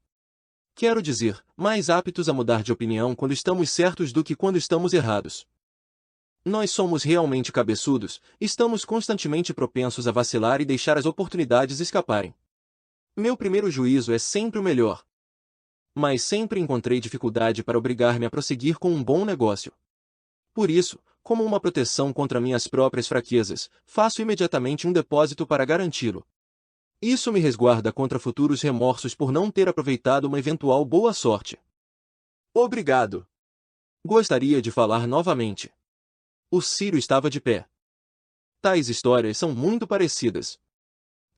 [SPEAKER 1] Quero dizer, mais aptos a mudar de opinião quando estamos certos do que quando estamos errados. Nós somos realmente cabeçudos, estamos constantemente propensos a vacilar e deixar as oportunidades escaparem. Meu primeiro juízo é sempre o melhor. Mas sempre encontrei dificuldade para obrigar-me a prosseguir com um bom negócio. Por isso, como uma proteção contra minhas próprias fraquezas, faço imediatamente um depósito para garanti-lo. Isso me resguarda contra futuros remorsos por não ter aproveitado uma eventual boa sorte. Obrigado. Gostaria de falar novamente. O Círio estava de pé. Tais histórias são muito parecidas.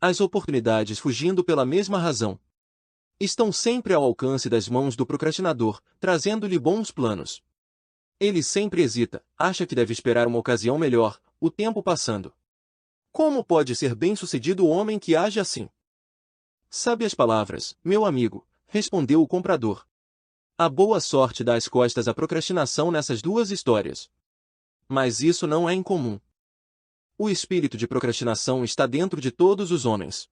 [SPEAKER 1] As oportunidades fugindo pela mesma razão. Estão sempre ao alcance das mãos do procrastinador, trazendo-lhe bons planos. Ele sempre hesita, acha que deve esperar uma ocasião melhor, o tempo passando. Como pode ser bem-sucedido o homem que age assim? Sabe as palavras, meu amigo, respondeu o comprador. A boa sorte dá as costas à procrastinação nessas 2 histórias. Mas isso não é incomum. O espírito de procrastinação está dentro de todos os homens.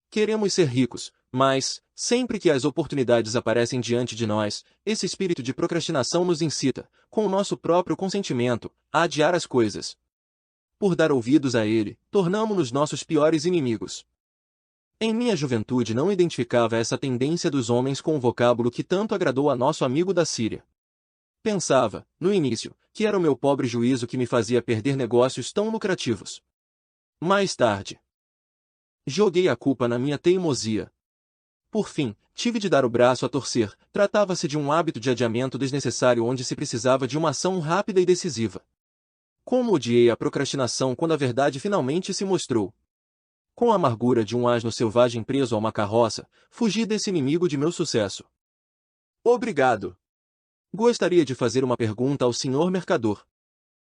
[SPEAKER 1] Queremos ser ricos, Mas, sempre que as oportunidades aparecem diante de nós, esse espírito de procrastinação nos incita, com o nosso próprio consentimento, a adiar as coisas. Por dar ouvidos a ele, tornamo-nos nossos piores inimigos. Em minha juventude não identificava essa tendência dos homens com o vocábulo que tanto agradou a nosso amigo da Síria. Pensava, no início, que era o meu pobre juízo que me fazia perder negócios tão lucrativos. Mais tarde, joguei a culpa na minha teimosia. Por fim, tive de dar o braço a torcer. Tratava-se de um hábito de adiamento desnecessário onde se precisava de uma ação rápida e decisiva. Como odiei a procrastinação quando a verdade finalmente se mostrou. Com a amargura de um asno selvagem preso a uma carroça, fugi desse inimigo de meu sucesso. Obrigado. Gostaria de fazer uma pergunta ao senhor mercador.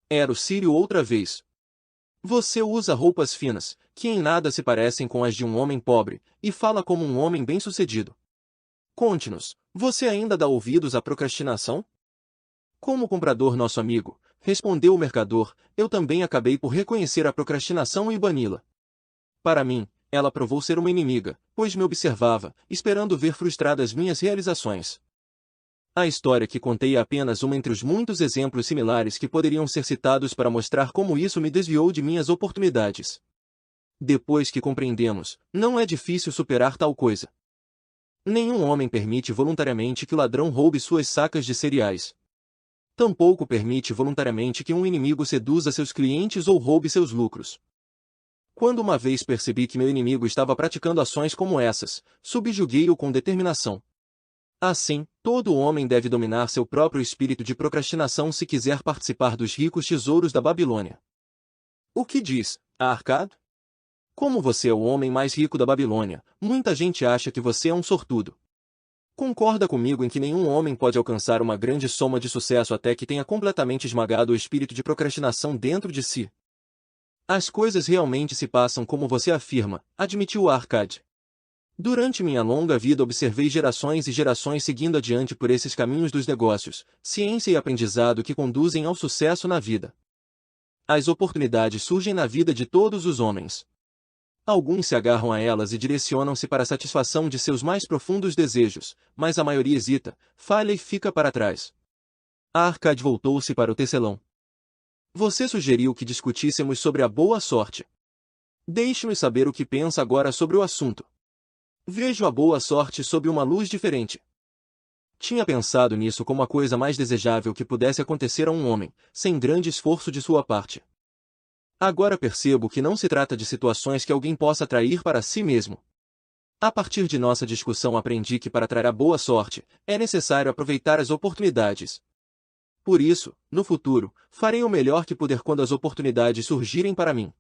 [SPEAKER 1] Era o Sírio outra vez. Você usa roupas finas, que em nada se parecem com as de um homem pobre, e fala como um homem bem-sucedido. Conte-nos, você ainda dá ouvidos à procrastinação? Como comprador nosso amigo, respondeu o mercador, eu também acabei por reconhecer a procrastinação e bani-la. Para mim, ela provou ser uma inimiga, pois me observava, esperando ver frustradas minhas realizações. A história que contei é apenas uma entre os muitos exemplos similares que poderiam ser citados para mostrar como isso me desviou de minhas oportunidades. Depois que compreendemos, não é difícil superar tal coisa. Nenhum homem permite voluntariamente que o ladrão roube suas sacas de cereais. Tampouco permite voluntariamente que um inimigo seduza seus clientes ou roube seus lucros. Quando uma vez percebi que meu inimigo estava praticando ações como essas, subjuguei-o com determinação. Assim, todo homem deve dominar seu próprio espírito de procrastinação se quiser participar dos ricos tesouros da Babilônia. O que diz, Arcad? Como você é o homem mais rico da Babilônia, muita gente acha que você é um sortudo. Concorda comigo em que nenhum homem pode alcançar uma grande soma de sucesso até que tenha completamente esmagado o espírito de procrastinação dentro de si? As coisas realmente se passam como você afirma, admitiu Arcad. Durante minha longa vida observei gerações e gerações seguindo adiante por esses caminhos dos negócios, ciência e aprendizado que conduzem ao sucesso na vida. As oportunidades surgem na vida de todos os homens. Alguns se agarram a elas e direcionam-se para a satisfação de seus mais profundos desejos, mas a maioria hesita, falha e fica para trás. Arcad voltou-se para o tecelão. Você sugeriu que discutíssemos sobre a boa sorte. Deixe-me saber o que pensa agora sobre o assunto. Vejo a boa sorte sob uma luz diferente. Tinha pensado nisso como a coisa mais desejável que pudesse acontecer a um homem, sem grande esforço de sua parte. Agora percebo que não se trata de situações que alguém possa atrair para si mesmo. A partir de nossa discussão aprendi que para atrair a boa sorte, é necessário aproveitar as oportunidades. Por isso, no futuro, farei o melhor que puder quando as oportunidades surgirem para mim.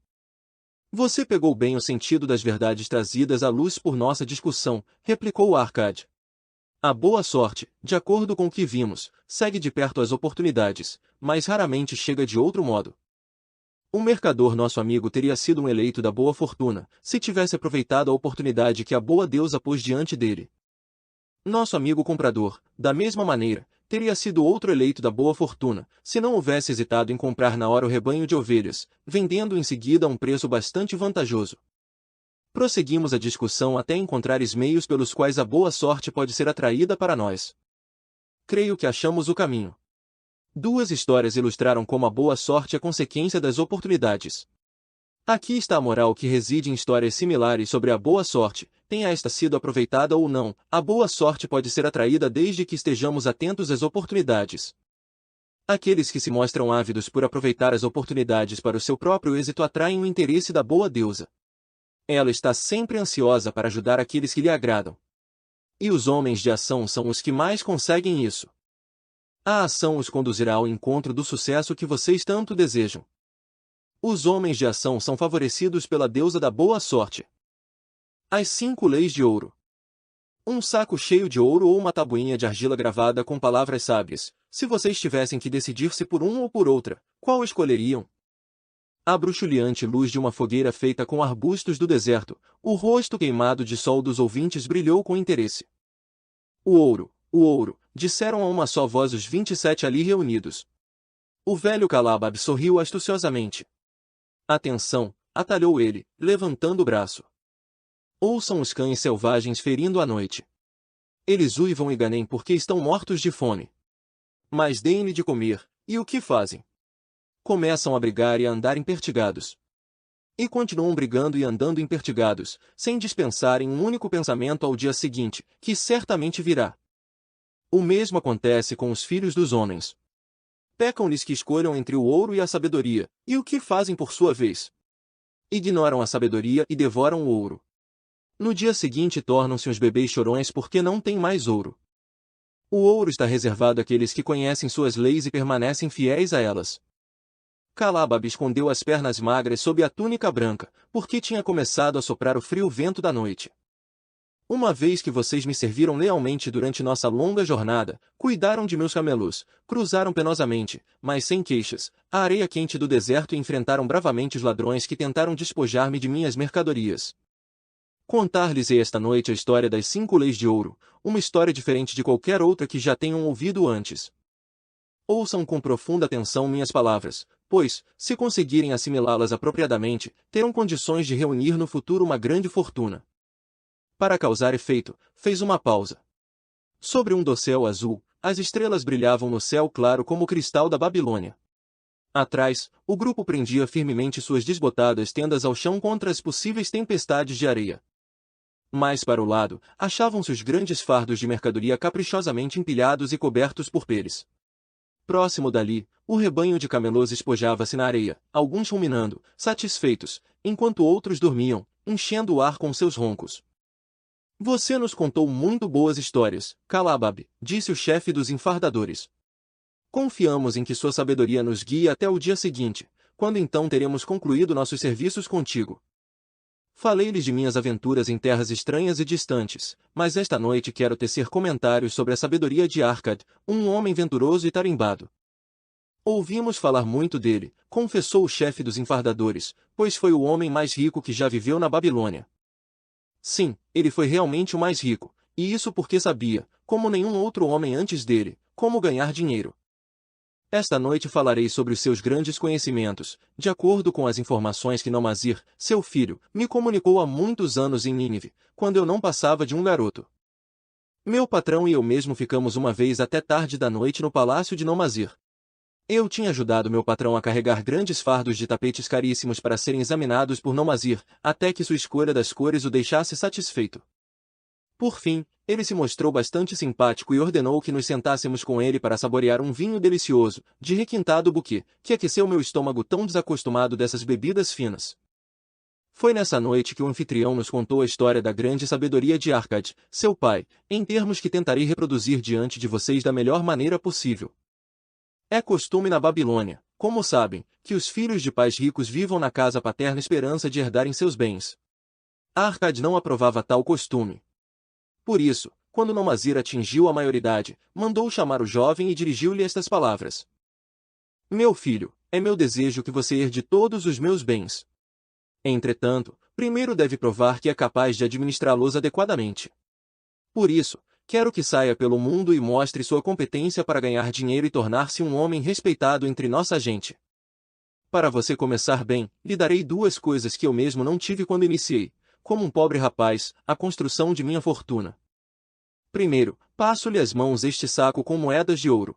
[SPEAKER 1] Você pegou bem o sentido das verdades trazidas à luz por nossa discussão, replicou Arcad. A boa sorte, de acordo com o que vimos, segue de perto as oportunidades, mas raramente chega de outro modo. O mercador nosso amigo teria sido um eleito da boa fortuna, se tivesse aproveitado a oportunidade que a boa deusa pôs diante dele. Nosso amigo comprador, da mesma maneira, teria sido outro eleito da boa fortuna, se não houvesse hesitado em comprar na hora o rebanho de ovelhas, vendendo em seguida a um preço bastante vantajoso. Prosseguimos a discussão até encontrar meios pelos quais a boa sorte pode ser atraída para nós. Creio que achamos o caminho. Duas histórias ilustraram como a boa sorte é consequência das oportunidades. Aqui está a moral que reside em histórias similares sobre a boa sorte. Tenha esta sido aproveitada ou não, a boa sorte pode ser atraída desde que estejamos atentos às oportunidades. Aqueles que se mostram ávidos por aproveitar as oportunidades para o seu próprio êxito atraem o interesse da boa deusa. Ela está sempre ansiosa para ajudar aqueles que lhe agradam. E os homens de ação são os que mais conseguem isso. A ação os conduzirá ao encontro do sucesso que vocês tanto desejam. Os homens de ação são favorecidos pela deusa da boa sorte. As 5 leis de ouro. Um saco cheio de ouro ou uma tabuinha de argila gravada com palavras sábias. Se vocês tivessem que decidir-se por um ou por outra, qual escolheriam? A bruxuleante luz de uma fogueira feita com arbustos do deserto, o rosto queimado de sol dos ouvintes brilhou com interesse. O ouro, disseram a uma só voz os 27 ali reunidos. O velho Calabab sorriu astuciosamente. Atenção, atalhou ele, levantando o braço. Ouçam os cães selvagens ferindo à noite. Eles uivam e ganem porque estão mortos de fome. Mas deem-lhe de comer, e o que fazem? Começam a brigar e a andar empertigados. E continuam brigando e andando empertigados, sem dispensarem um único pensamento ao dia seguinte, que certamente virá. O mesmo acontece com os filhos dos homens. Pecam-lhes que escolham entre o ouro e a sabedoria, e o que fazem por sua vez? Ignoram a sabedoria e devoram o ouro. No dia seguinte tornam-se uns bebês chorões porque não têm mais ouro. O ouro está reservado àqueles que conhecem suas leis e permanecem fiéis a elas. Calabab escondeu as pernas magras sob a túnica branca, porque tinha começado a soprar o frio vento da noite. Uma vez que vocês me serviram lealmente durante nossa longa jornada, cuidaram de meus camelos, cruzaram penosamente, mas sem queixas, a areia quente do deserto e enfrentaram bravamente os ladrões que tentaram despojar-me de minhas mercadorias. Contar-lhes-ei esta noite a história das 5 leis de ouro, uma história diferente de qualquer outra que já tenham ouvido antes. Ouçam com profunda atenção minhas palavras, pois, se conseguirem assimilá-las apropriadamente, terão condições de reunir no futuro uma grande fortuna. Para causar efeito, fez uma pausa. Sobre um dossel azul, as estrelas brilhavam no céu claro como o cristal da Babilônia. Atrás, o grupo prendia firmemente suas desbotadas tendas ao chão contra as possíveis tempestades de areia. Mais para o lado, achavam-se os grandes fardos de mercadoria caprichosamente empilhados e cobertos por peles. Próximo dali, o rebanho de camelôs espojava-se na areia, alguns ruminando, satisfeitos, enquanto outros dormiam, enchendo o ar com seus roncos. Você nos contou muito boas histórias, Calabab, disse o chefe dos enfardadores. Confiamos em que sua sabedoria nos guie até o dia seguinte, quando então teremos concluído nossos serviços contigo. Falei-lhes de minhas aventuras em terras estranhas e distantes, mas esta noite quero tecer comentários sobre a sabedoria de Arcad, um homem venturoso e tarimbado. Ouvimos falar muito dele, confessou o chefe dos enfardadores, pois foi o homem mais rico que já viveu na Babilônia. Sim, ele foi realmente o mais rico, e isso porque sabia, como nenhum outro homem antes dele, como ganhar dinheiro. Esta noite falarei sobre os seus grandes conhecimentos, de acordo com as informações que Nomazir, seu filho, me comunicou há muitos anos em Nínive, quando eu não passava de um garoto. Meu patrão e eu mesmo ficamos uma vez até tarde da noite no palácio de Nomazir. Eu tinha ajudado meu patrão a carregar grandes fardos de tapetes caríssimos para serem examinados por Nomazir, até que sua escolha das cores o deixasse satisfeito. Por fim, ele se mostrou bastante simpático e ordenou que nos sentássemos com ele para saborear um vinho delicioso, de requintado buquê, que aqueceu meu estômago tão desacostumado dessas bebidas finas. Foi nessa noite que o anfitrião nos contou a história da grande sabedoria de Arcad, seu pai, em termos que tentarei reproduzir diante de vocês da melhor maneira possível. É costume na Babilônia, como sabem, que os filhos de pais ricos vivam na casa paterna esperança de herdarem seus bens. Arcad não aprovava tal costume. Por isso, quando Nomazir atingiu a maioridade, mandou chamar o jovem e dirigiu-lhe estas palavras. Meu filho, é meu desejo que você herde todos os meus bens. Entretanto, primeiro deve provar que é capaz de administrá-los adequadamente. Por isso, quero que saia pelo mundo e mostre sua competência para ganhar dinheiro e tornar-se um homem respeitado entre nossa gente. Para você começar bem, lhe darei 2 coisas que eu mesmo não tive quando iniciei, como um pobre rapaz, a construção de minha fortuna. Primeiro, passo-lhe às mãos este saco com moedas de ouro.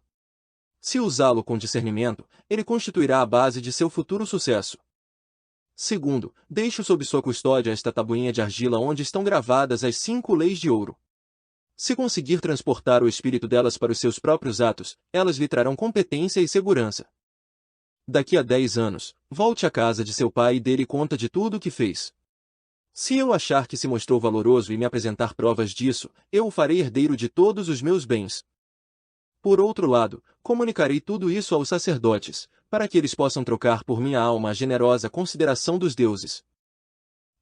[SPEAKER 1] Se usá-lo com discernimento, ele constituirá a base de seu futuro sucesso. Segundo, deixo sob sua custódia esta tabuinha de argila onde estão gravadas as 5 leis de ouro. Se conseguir transportar o espírito delas para os seus próprios atos, elas lhe trarão competência e segurança. Daqui a 10 anos, volte à casa de seu pai e dê-lhe conta de tudo o que fez. Se eu achar que se mostrou valoroso e me apresentar provas disso, eu o farei herdeiro de todos os meus bens. Por outro lado, comunicarei tudo isso aos sacerdotes, para que eles possam trocar por minha alma a generosa consideração dos deuses.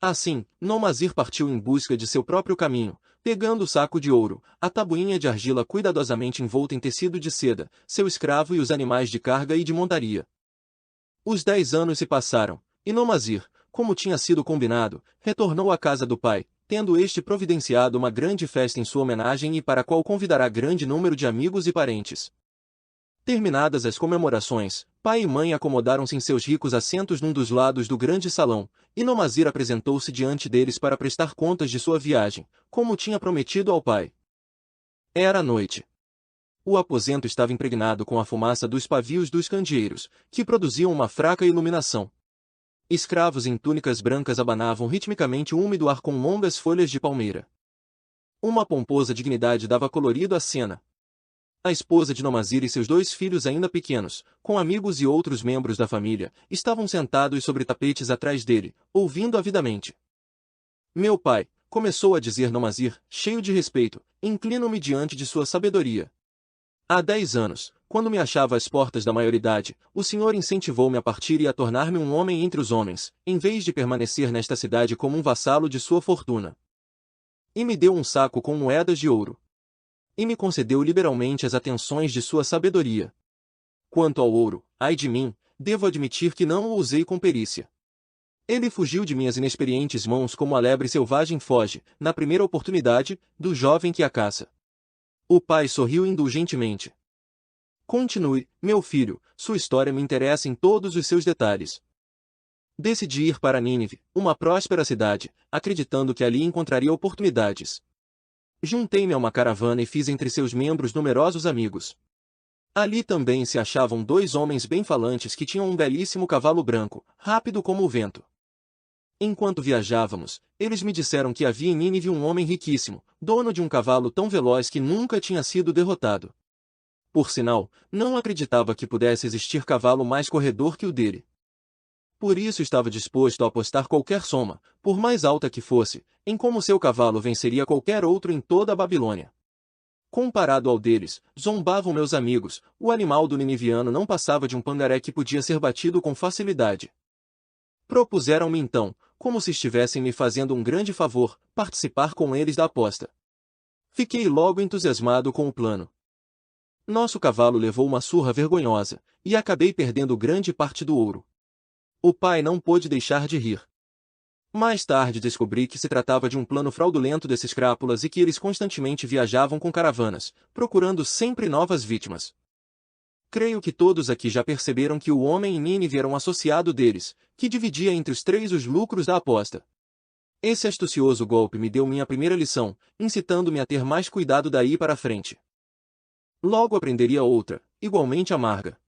[SPEAKER 1] Assim, Nomazir partiu em busca de seu próprio caminho, pegando o saco de ouro, a tabuinha de argila cuidadosamente envolta em tecido de seda, seu escravo e os animais de carga e de montaria. Os 10 anos se passaram, e Nomazir, como tinha sido combinado, retornou à casa do pai, tendo este providenciado uma grande festa em sua homenagem e para a qual convidará grande número de amigos e parentes. Terminadas as comemorações, Pai e mãe acomodaram-se em seus ricos assentos num dos lados do grande salão, e Nomazir apresentou-se diante deles para prestar contas de sua viagem, como tinha prometido ao pai. Era noite. O aposento estava impregnado com a fumaça dos pavios dos candeeiros, que produziam uma fraca iluminação. Escravos em túnicas brancas abanavam ritmicamente o úmido ar com longas folhas de palmeira. Uma pomposa dignidade dava colorido à cena. A esposa de Nomazir e seus 2 filhos ainda pequenos, com amigos e outros membros da família, estavam sentados sobre tapetes atrás dele, ouvindo avidamente. Meu pai, começou a dizer Nomazir, cheio de respeito, inclino-me diante de sua sabedoria. Há 10 anos, quando me achava às portas da maioridade, o Senhor incentivou-me a partir e a tornar-me um homem entre os homens, em vez de permanecer nesta cidade como um vassalo de sua fortuna. E me deu um saco com moedas de ouro. E me concedeu liberalmente as atenções de sua sabedoria. Quanto ao ouro, ai de mim, devo admitir que não o usei com perícia. Ele fugiu de minhas inexperientes mãos como a lebre selvagem foge, na primeira oportunidade, do jovem que a caça. O pai sorriu indulgentemente. Continue, meu filho, sua história me interessa em todos os seus detalhes. Decidi ir para Nínive, uma próspera cidade, acreditando que ali encontraria oportunidades. Juntei-me a uma caravana e fiz entre seus membros numerosos amigos. Ali também se achavam 2 homens bem falantes que tinham um belíssimo cavalo branco, rápido como o vento. Enquanto viajávamos, eles me disseram que havia em Nínive um homem riquíssimo, dono de um cavalo tão veloz que nunca tinha sido derrotado. Por sinal, não acreditava que pudesse existir cavalo mais corredor que o dele. Por isso estava disposto a apostar qualquer soma, por mais alta que fosse, em como seu cavalo venceria qualquer outro em toda a Babilônia. Comparado ao deles, zombavam meus amigos, o animal do niniviano não passava de um pangaré que podia ser batido com facilidade. Propuseram-me então, como se estivessem me fazendo um grande favor, participar com eles da aposta. Fiquei logo entusiasmado com o plano. Nosso cavalo levou uma surra vergonhosa, e acabei perdendo grande parte do ouro. O pai não pôde deixar de rir. Mais tarde descobri que se tratava de um plano fraudulento desses crápulas e que eles constantemente viajavam com caravanas, procurando sempre novas vítimas. Creio que todos aqui já perceberam que o homem em Nínive era um associado deles, que dividia entre os 3 os lucros da aposta. Esse astucioso golpe me deu minha primeira lição, incitando-me a ter mais cuidado daí para frente. Logo aprenderia outra, igualmente amarga.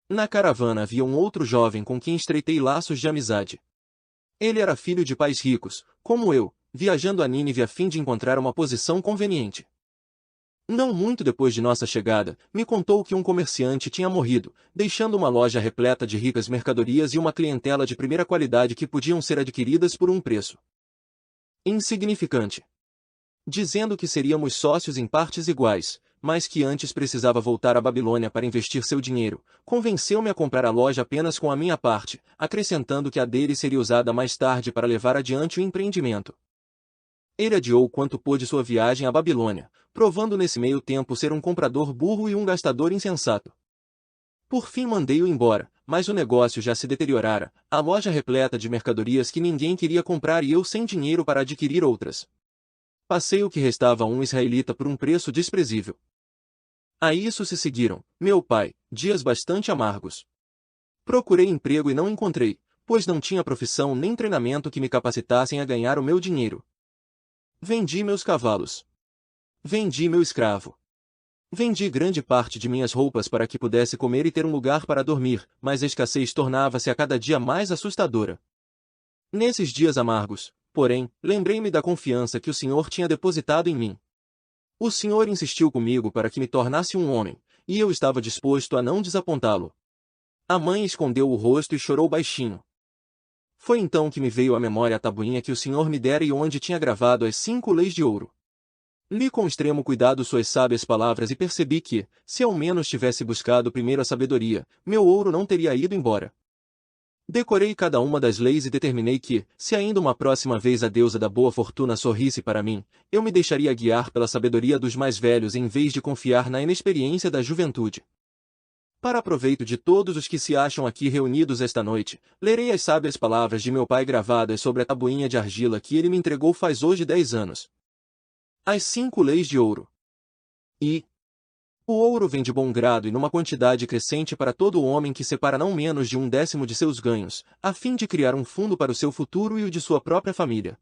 [SPEAKER 1] Na caravana havia um outro jovem com quem estreitei laços de amizade. Ele era filho de pais ricos, como eu, viajando a Nínive a fim de encontrar uma posição conveniente. Não muito depois de nossa chegada, me contou que um comerciante tinha morrido, deixando uma loja repleta de ricas mercadorias e uma clientela de primeira qualidade que podiam ser adquiridas por um preço insignificante. Dizendo que seríamos sócios em partes iguais, mas que antes precisava voltar à Babilônia para investir seu dinheiro, convenceu-me a comprar a loja apenas com a minha parte, acrescentando que a dele seria usada mais tarde para levar adiante o empreendimento. Ele adiou quanto pôde sua viagem à Babilônia, provando nesse meio tempo ser um comprador burro e um gastador insensato. Por fim mandei-o embora, mas o negócio já se deteriorara, a loja repleta de mercadorias que ninguém queria comprar e eu sem dinheiro para adquirir outras. Passei o que restava a um israelita por um preço desprezível. A isso se seguiram, meu pai, dias bastante amargos. Procurei emprego e não encontrei, pois não tinha profissão nem treinamento que me capacitassem a ganhar o meu dinheiro. Vendi meus cavalos. Vendi meu escravo. Vendi grande parte de minhas roupas para que pudesse comer e ter um lugar para dormir, mas a escassez tornava-se a cada dia mais assustadora. Nesses dias amargos, porém, lembrei-me da confiança que o Senhor tinha depositado em mim. O Senhor insistiu comigo para que me tornasse um homem, e eu estava disposto a não desapontá-lo. A mãe escondeu o rosto e chorou baixinho. Foi então que me veio à memória a tabuinha que o Senhor me dera e onde tinha gravado as 5 leis de ouro. Li com extremo cuidado suas sábias palavras e percebi que, se ao menos tivesse buscado primeiro a sabedoria, meu ouro não teria ido embora. Decorei cada uma das leis e determinei que, se ainda uma próxima vez a deusa da boa fortuna sorrisse para mim, eu me deixaria guiar pela sabedoria dos mais velhos em vez de confiar na inexperiência da juventude. Para proveito de todos os que se acham aqui reunidos esta noite, lerei as sábias palavras de meu pai gravadas sobre a tabuinha de argila que ele me entregou faz hoje 10 anos. As 5 leis de ouro. O ouro vem de bom grado e numa quantidade crescente para todo homem que separa não menos de 1/10 de seus ganhos, a fim de criar um fundo para o seu futuro e o de sua própria família.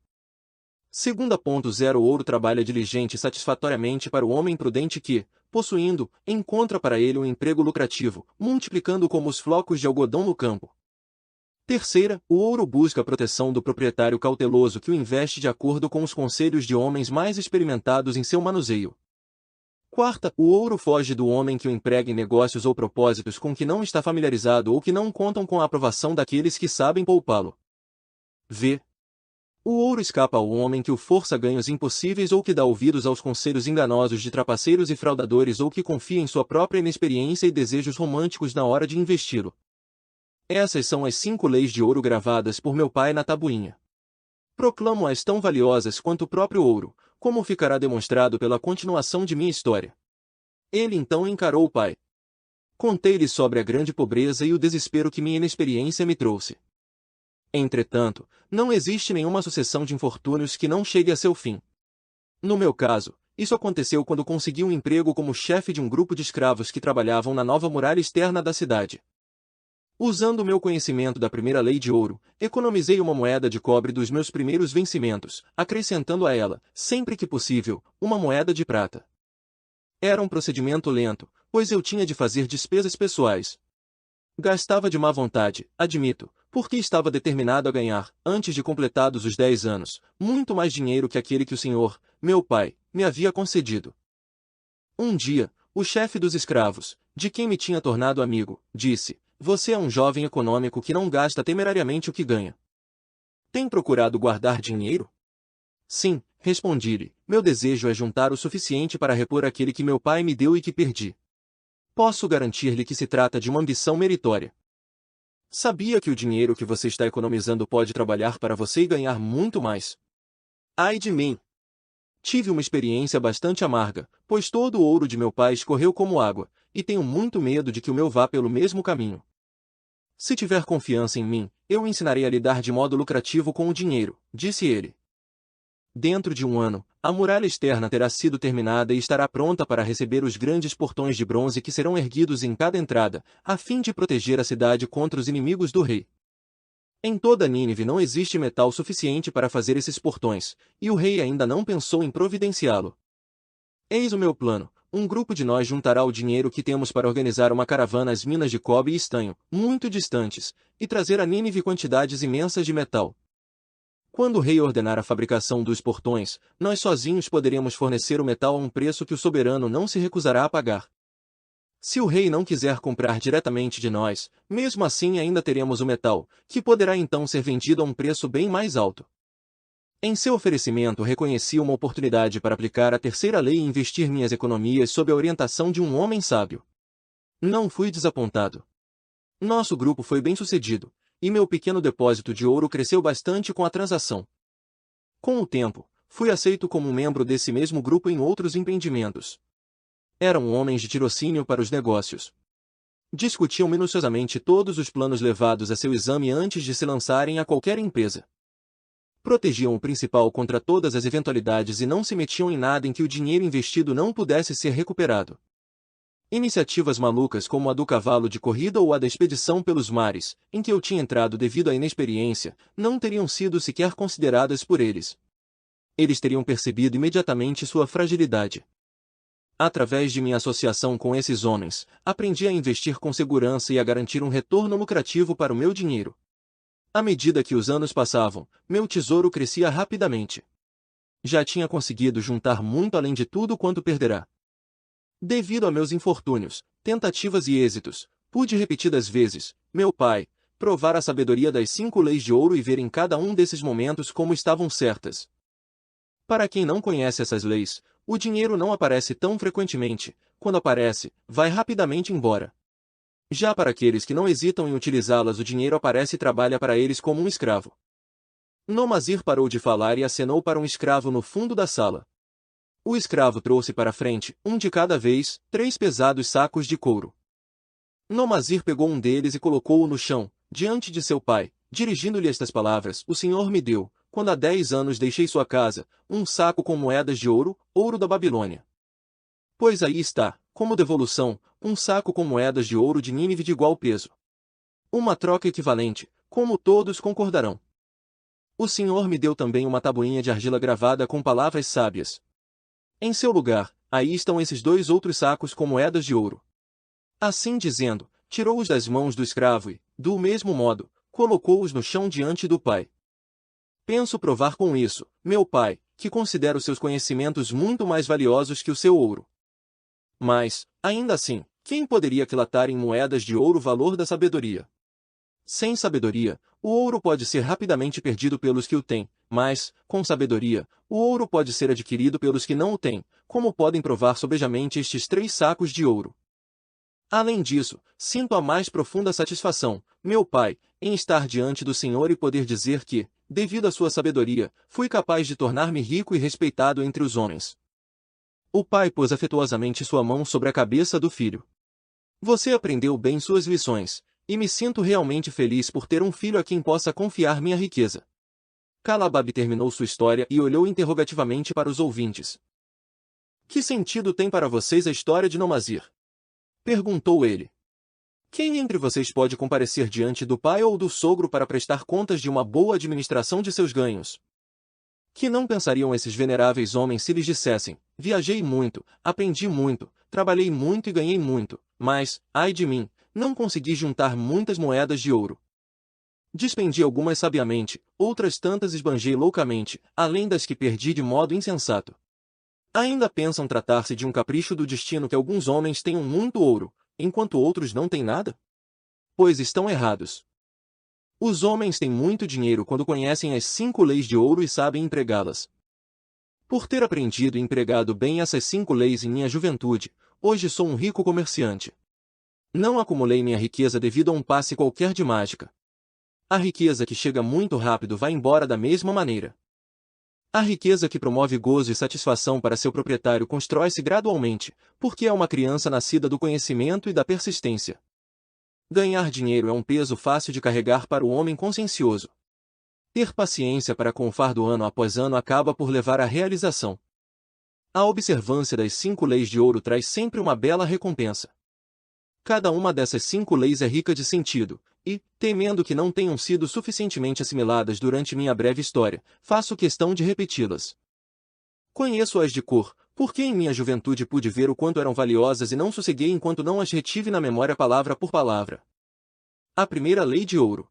[SPEAKER 1] 2.0 O ouro trabalha diligente e satisfatoriamente para o homem prudente que, possuindo, encontra para ele um emprego lucrativo, multiplicando como os flocos de algodão no campo. Terceira, o ouro busca a proteção do proprietário cauteloso que o investe de acordo com os conselhos de homens mais experimentados em seu manuseio. Quarta, o ouro foge do homem que o emprega em negócios ou propósitos com que não está familiarizado ou que não contam com a aprovação daqueles que sabem poupá-lo. V. O ouro escapa ao homem que o força a ganhos impossíveis ou que dá ouvidos aos conselhos enganosos de trapaceiros e fraudadores ou que confia em sua própria inexperiência e desejos românticos na hora de investi-lo. Essas são as 5 leis de ouro gravadas por meu pai na tabuinha. Proclamo-as tão valiosas quanto o próprio ouro, como ficará demonstrado pela continuação de minha história. Ele então encarou o pai. Contei-lhe sobre a grande pobreza e o desespero que minha inexperiência me trouxe. Entretanto, não existe nenhuma sucessão de infortúnios que não chegue a seu fim. No meu caso, isso aconteceu quando consegui um emprego como chefe de um grupo de escravos que trabalhavam na nova muralha externa da cidade. Usando o meu conhecimento da primeira lei de ouro, economizei uma moeda de cobre dos meus primeiros vencimentos, acrescentando a ela, sempre que possível, uma moeda de prata. Era um procedimento lento, pois eu tinha de fazer despesas pessoais. Gastava de má vontade, admito, porque estava determinado a ganhar, antes de completados os 10 anos, muito mais dinheiro que aquele que o senhor, meu pai, me havia concedido. Um dia, o chefe dos escravos, de quem me tinha tornado amigo, disse: "Você é um jovem econômico que não gasta temerariamente o que ganha. Tem procurado guardar dinheiro?" "Sim", respondi-lhe, "meu desejo é juntar o suficiente para repor aquele que meu pai me deu e que perdi." "Posso garantir-lhe que se trata de uma ambição meritória." "Sabia que o dinheiro que você está economizando pode trabalhar para você e ganhar muito mais?" "Ai de mim! Tive uma experiência bastante amarga, pois todo o ouro de meu pai escorreu como água, e tenho muito medo de que o meu vá pelo mesmo caminho. Se tiver confiança em mim, eu o ensinarei a lidar de modo lucrativo com o dinheiro", disse ele. "Dentro de 1 ano, a muralha externa terá sido terminada e estará pronta para receber os grandes portões de bronze que serão erguidos em cada entrada, a fim de proteger a cidade contra os inimigos do rei. Em toda Nínive não existe metal suficiente para fazer esses portões, e o rei ainda não pensou em providenciá-lo. Eis o meu plano: um grupo de nós juntará o dinheiro que temos para organizar uma caravana às minas de cobre e estanho, muito distantes, e trazer a Nínive quantidades imensas de metal. Quando o rei ordenar a fabricação dos portões, nós sozinhos poderemos fornecer o metal a um preço que o soberano não se recusará a pagar. Se o rei não quiser comprar diretamente de nós, mesmo assim ainda teremos o metal, que poderá então ser vendido a um preço bem mais alto. Em seu oferecimento reconheci uma oportunidade para aplicar a terceira lei e investir minhas economias sob a orientação de um homem sábio. Não fui desapontado. Nosso grupo foi bem-sucedido, e meu pequeno depósito de ouro cresceu bastante com a transação. Com o tempo, fui aceito como um membro desse mesmo grupo em outros empreendimentos. Eram homens de tirocínio para os negócios. Discutiam minuciosamente todos os planos levados a seu exame antes de se lançarem a qualquer empresa. Protegiam o principal contra todas as eventualidades e não se metiam em nada em que o dinheiro investido não pudesse ser recuperado. Iniciativas malucas como a do cavalo de corrida ou a da expedição pelos mares, em que eu tinha entrado devido à inexperiência, não teriam sido sequer consideradas por eles. Eles teriam percebido imediatamente sua fragilidade. Através de minha associação com esses homens, aprendi a investir com segurança e a garantir um retorno lucrativo para o meu dinheiro. À medida que os anos passavam, meu tesouro crescia rapidamente. Já tinha conseguido juntar muito além de tudo quanto perderá. Devido a meus infortúnios, tentativas e êxitos, pude repetidas vezes, meu pai, provar a sabedoria das 5 leis de ouro e ver em cada um desses momentos como estavam certas. Para quem não conhece essas leis, o dinheiro não aparece tão frequentemente; quando aparece, vai rapidamente embora. Já para aqueles que não hesitam em utilizá-las, o dinheiro aparece e trabalha para eles como um escravo. Nomazir parou de falar e acenou para um escravo no fundo da sala. O escravo trouxe para frente, um de cada vez, 3 pesados sacos de couro. Nomazir pegou um deles e colocou-o no chão, diante de seu pai, dirigindo-lhe estas palavras: "O Senhor me deu, quando há 10 anos deixei sua casa, um saco com moedas de ouro, ouro da Babilônia. Pois aí está, como devolução, um saco com moedas de ouro de Nínive de igual peso. Uma troca equivalente, como todos concordarão. O Senhor me deu também uma tabuinha de argila gravada com palavras sábias. Em seu lugar, aí estão esses 2 outros sacos com moedas de ouro. Assim dizendo, tirou-os das mãos do escravo e, do mesmo modo, colocou-os no chão diante do pai. Penso provar com isso, meu pai, que considero seus conhecimentos muito mais valiosos que o seu ouro. Mas, ainda assim, quem poderia aquilatar em moedas de ouro o valor da sabedoria? Sem sabedoria, o ouro pode ser rapidamente perdido pelos que o têm, mas, com sabedoria, o ouro pode ser adquirido pelos que não o têm, como podem provar sobejamente estes 3 sacos de ouro. Além disso, sinto a mais profunda satisfação, meu pai, em estar diante do Senhor e poder dizer que, devido à sua sabedoria, fui capaz de tornar-me rico e respeitado entre os homens. O pai pôs afetuosamente sua mão sobre a cabeça do filho. Você aprendeu bem suas lições, e me sinto realmente feliz por ter um filho a quem possa confiar minha riqueza. Calabab terminou sua história e olhou interrogativamente para os ouvintes. Que sentido tem para vocês a história de Nomazir? Perguntou ele. Quem entre vocês pode comparecer diante do pai ou do sogro para prestar contas de uma boa administração de seus ganhos? Que não pensariam esses veneráveis homens se lhes dissessem: viajei muito, aprendi muito, trabalhei muito e ganhei muito, mas, ai de mim, não consegui juntar muitas moedas de ouro. Despendi algumas sabiamente, outras tantas esbanjei loucamente, além das que perdi de modo insensato. Ainda pensam tratar-se de um capricho do destino que alguns homens tenham muito ouro, enquanto outros não têm nada? Pois estão errados. Os homens têm muito dinheiro quando conhecem as 5 leis de ouro e sabem empregá-las. Por ter aprendido e empregado bem essas 5 leis em minha juventude, hoje sou um rico comerciante. Não acumulei minha riqueza devido a um passe qualquer de mágica. A riqueza que chega muito rápido vai embora da mesma maneira. A riqueza que promove gozo e satisfação para seu proprietário constrói-se gradualmente, porque é uma criança nascida do conhecimento e da persistência. Ganhar dinheiro é um peso fácil de carregar para o homem consciencioso. Ter paciência para com o fardo ano após ano acaba por levar à realização. A observância das 5 leis de ouro traz sempre uma bela recompensa. Cada uma dessas 5 leis é rica de sentido, e, temendo que não tenham sido suficientemente assimiladas durante minha breve história, faço questão de repeti-las. Conheço-as de cor, porque em minha juventude pude ver o quanto eram valiosas e não sosseguei enquanto não as retive na memória palavra por palavra. A primeira lei de ouro.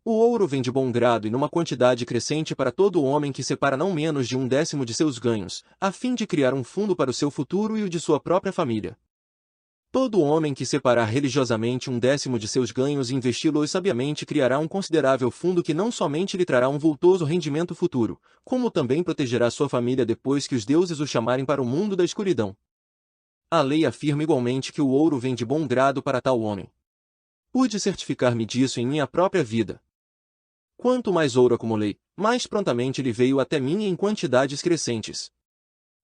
[SPEAKER 1] O ouro vem de bom grado e numa quantidade crescente para todo homem que separa não menos de 1/10 de seus ganhos, a fim de criar um fundo para o seu futuro e o de sua própria família. Todo homem que separar religiosamente 1/10 de seus ganhos e investi-los sabiamente criará um considerável fundo que não somente lhe trará um vultoso rendimento futuro, como também protegerá sua família depois que os deuses o chamarem para o mundo da escuridão. A lei afirma igualmente que o ouro vem de bom grado para tal homem. Pude certificar-me disso em minha própria vida. Quanto mais ouro acumulei, mais prontamente ele veio até mim em quantidades crescentes.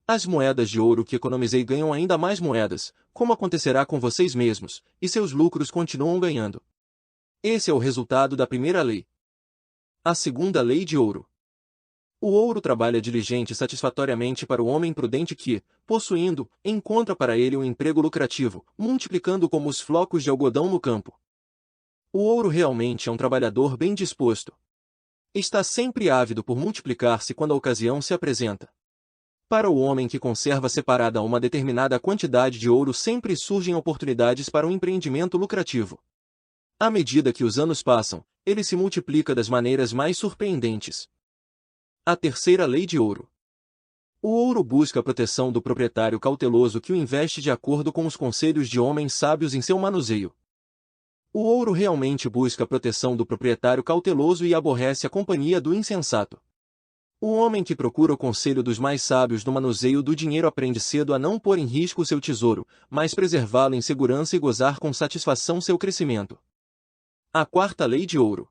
[SPEAKER 1] As moedas de ouro que economizei ganham ainda mais moedas, como acontecerá com vocês mesmos, e seus lucros continuam ganhando. Esse é o resultado da primeira lei. A segunda lei de ouro. O ouro trabalha diligente e satisfatoriamente para o homem prudente que, possuindo, encontra para ele um emprego lucrativo, multiplicando como os flocos de algodão no campo. O ouro realmente é um trabalhador bem disposto. Está sempre ávido por multiplicar-se quando a ocasião se apresenta. Para o homem que conserva separada uma determinada quantidade de ouro sempre surgem oportunidades para um empreendimento lucrativo. À medida que os anos passam, ele se multiplica das maneiras mais surpreendentes. A terceira lei de ouro. O ouro busca a proteção do proprietário cauteloso que o investe de acordo com os conselhos de homens sábios em seu manuseio. O ouro realmente busca a proteção do proprietário cauteloso e aborrece a companhia do insensato. O homem que procura o conselho dos mais sábios no manuseio do dinheiro aprende cedo a não pôr em risco seu tesouro, mas preservá-lo em segurança e gozar com satisfação seu crescimento. A quarta lei de ouro.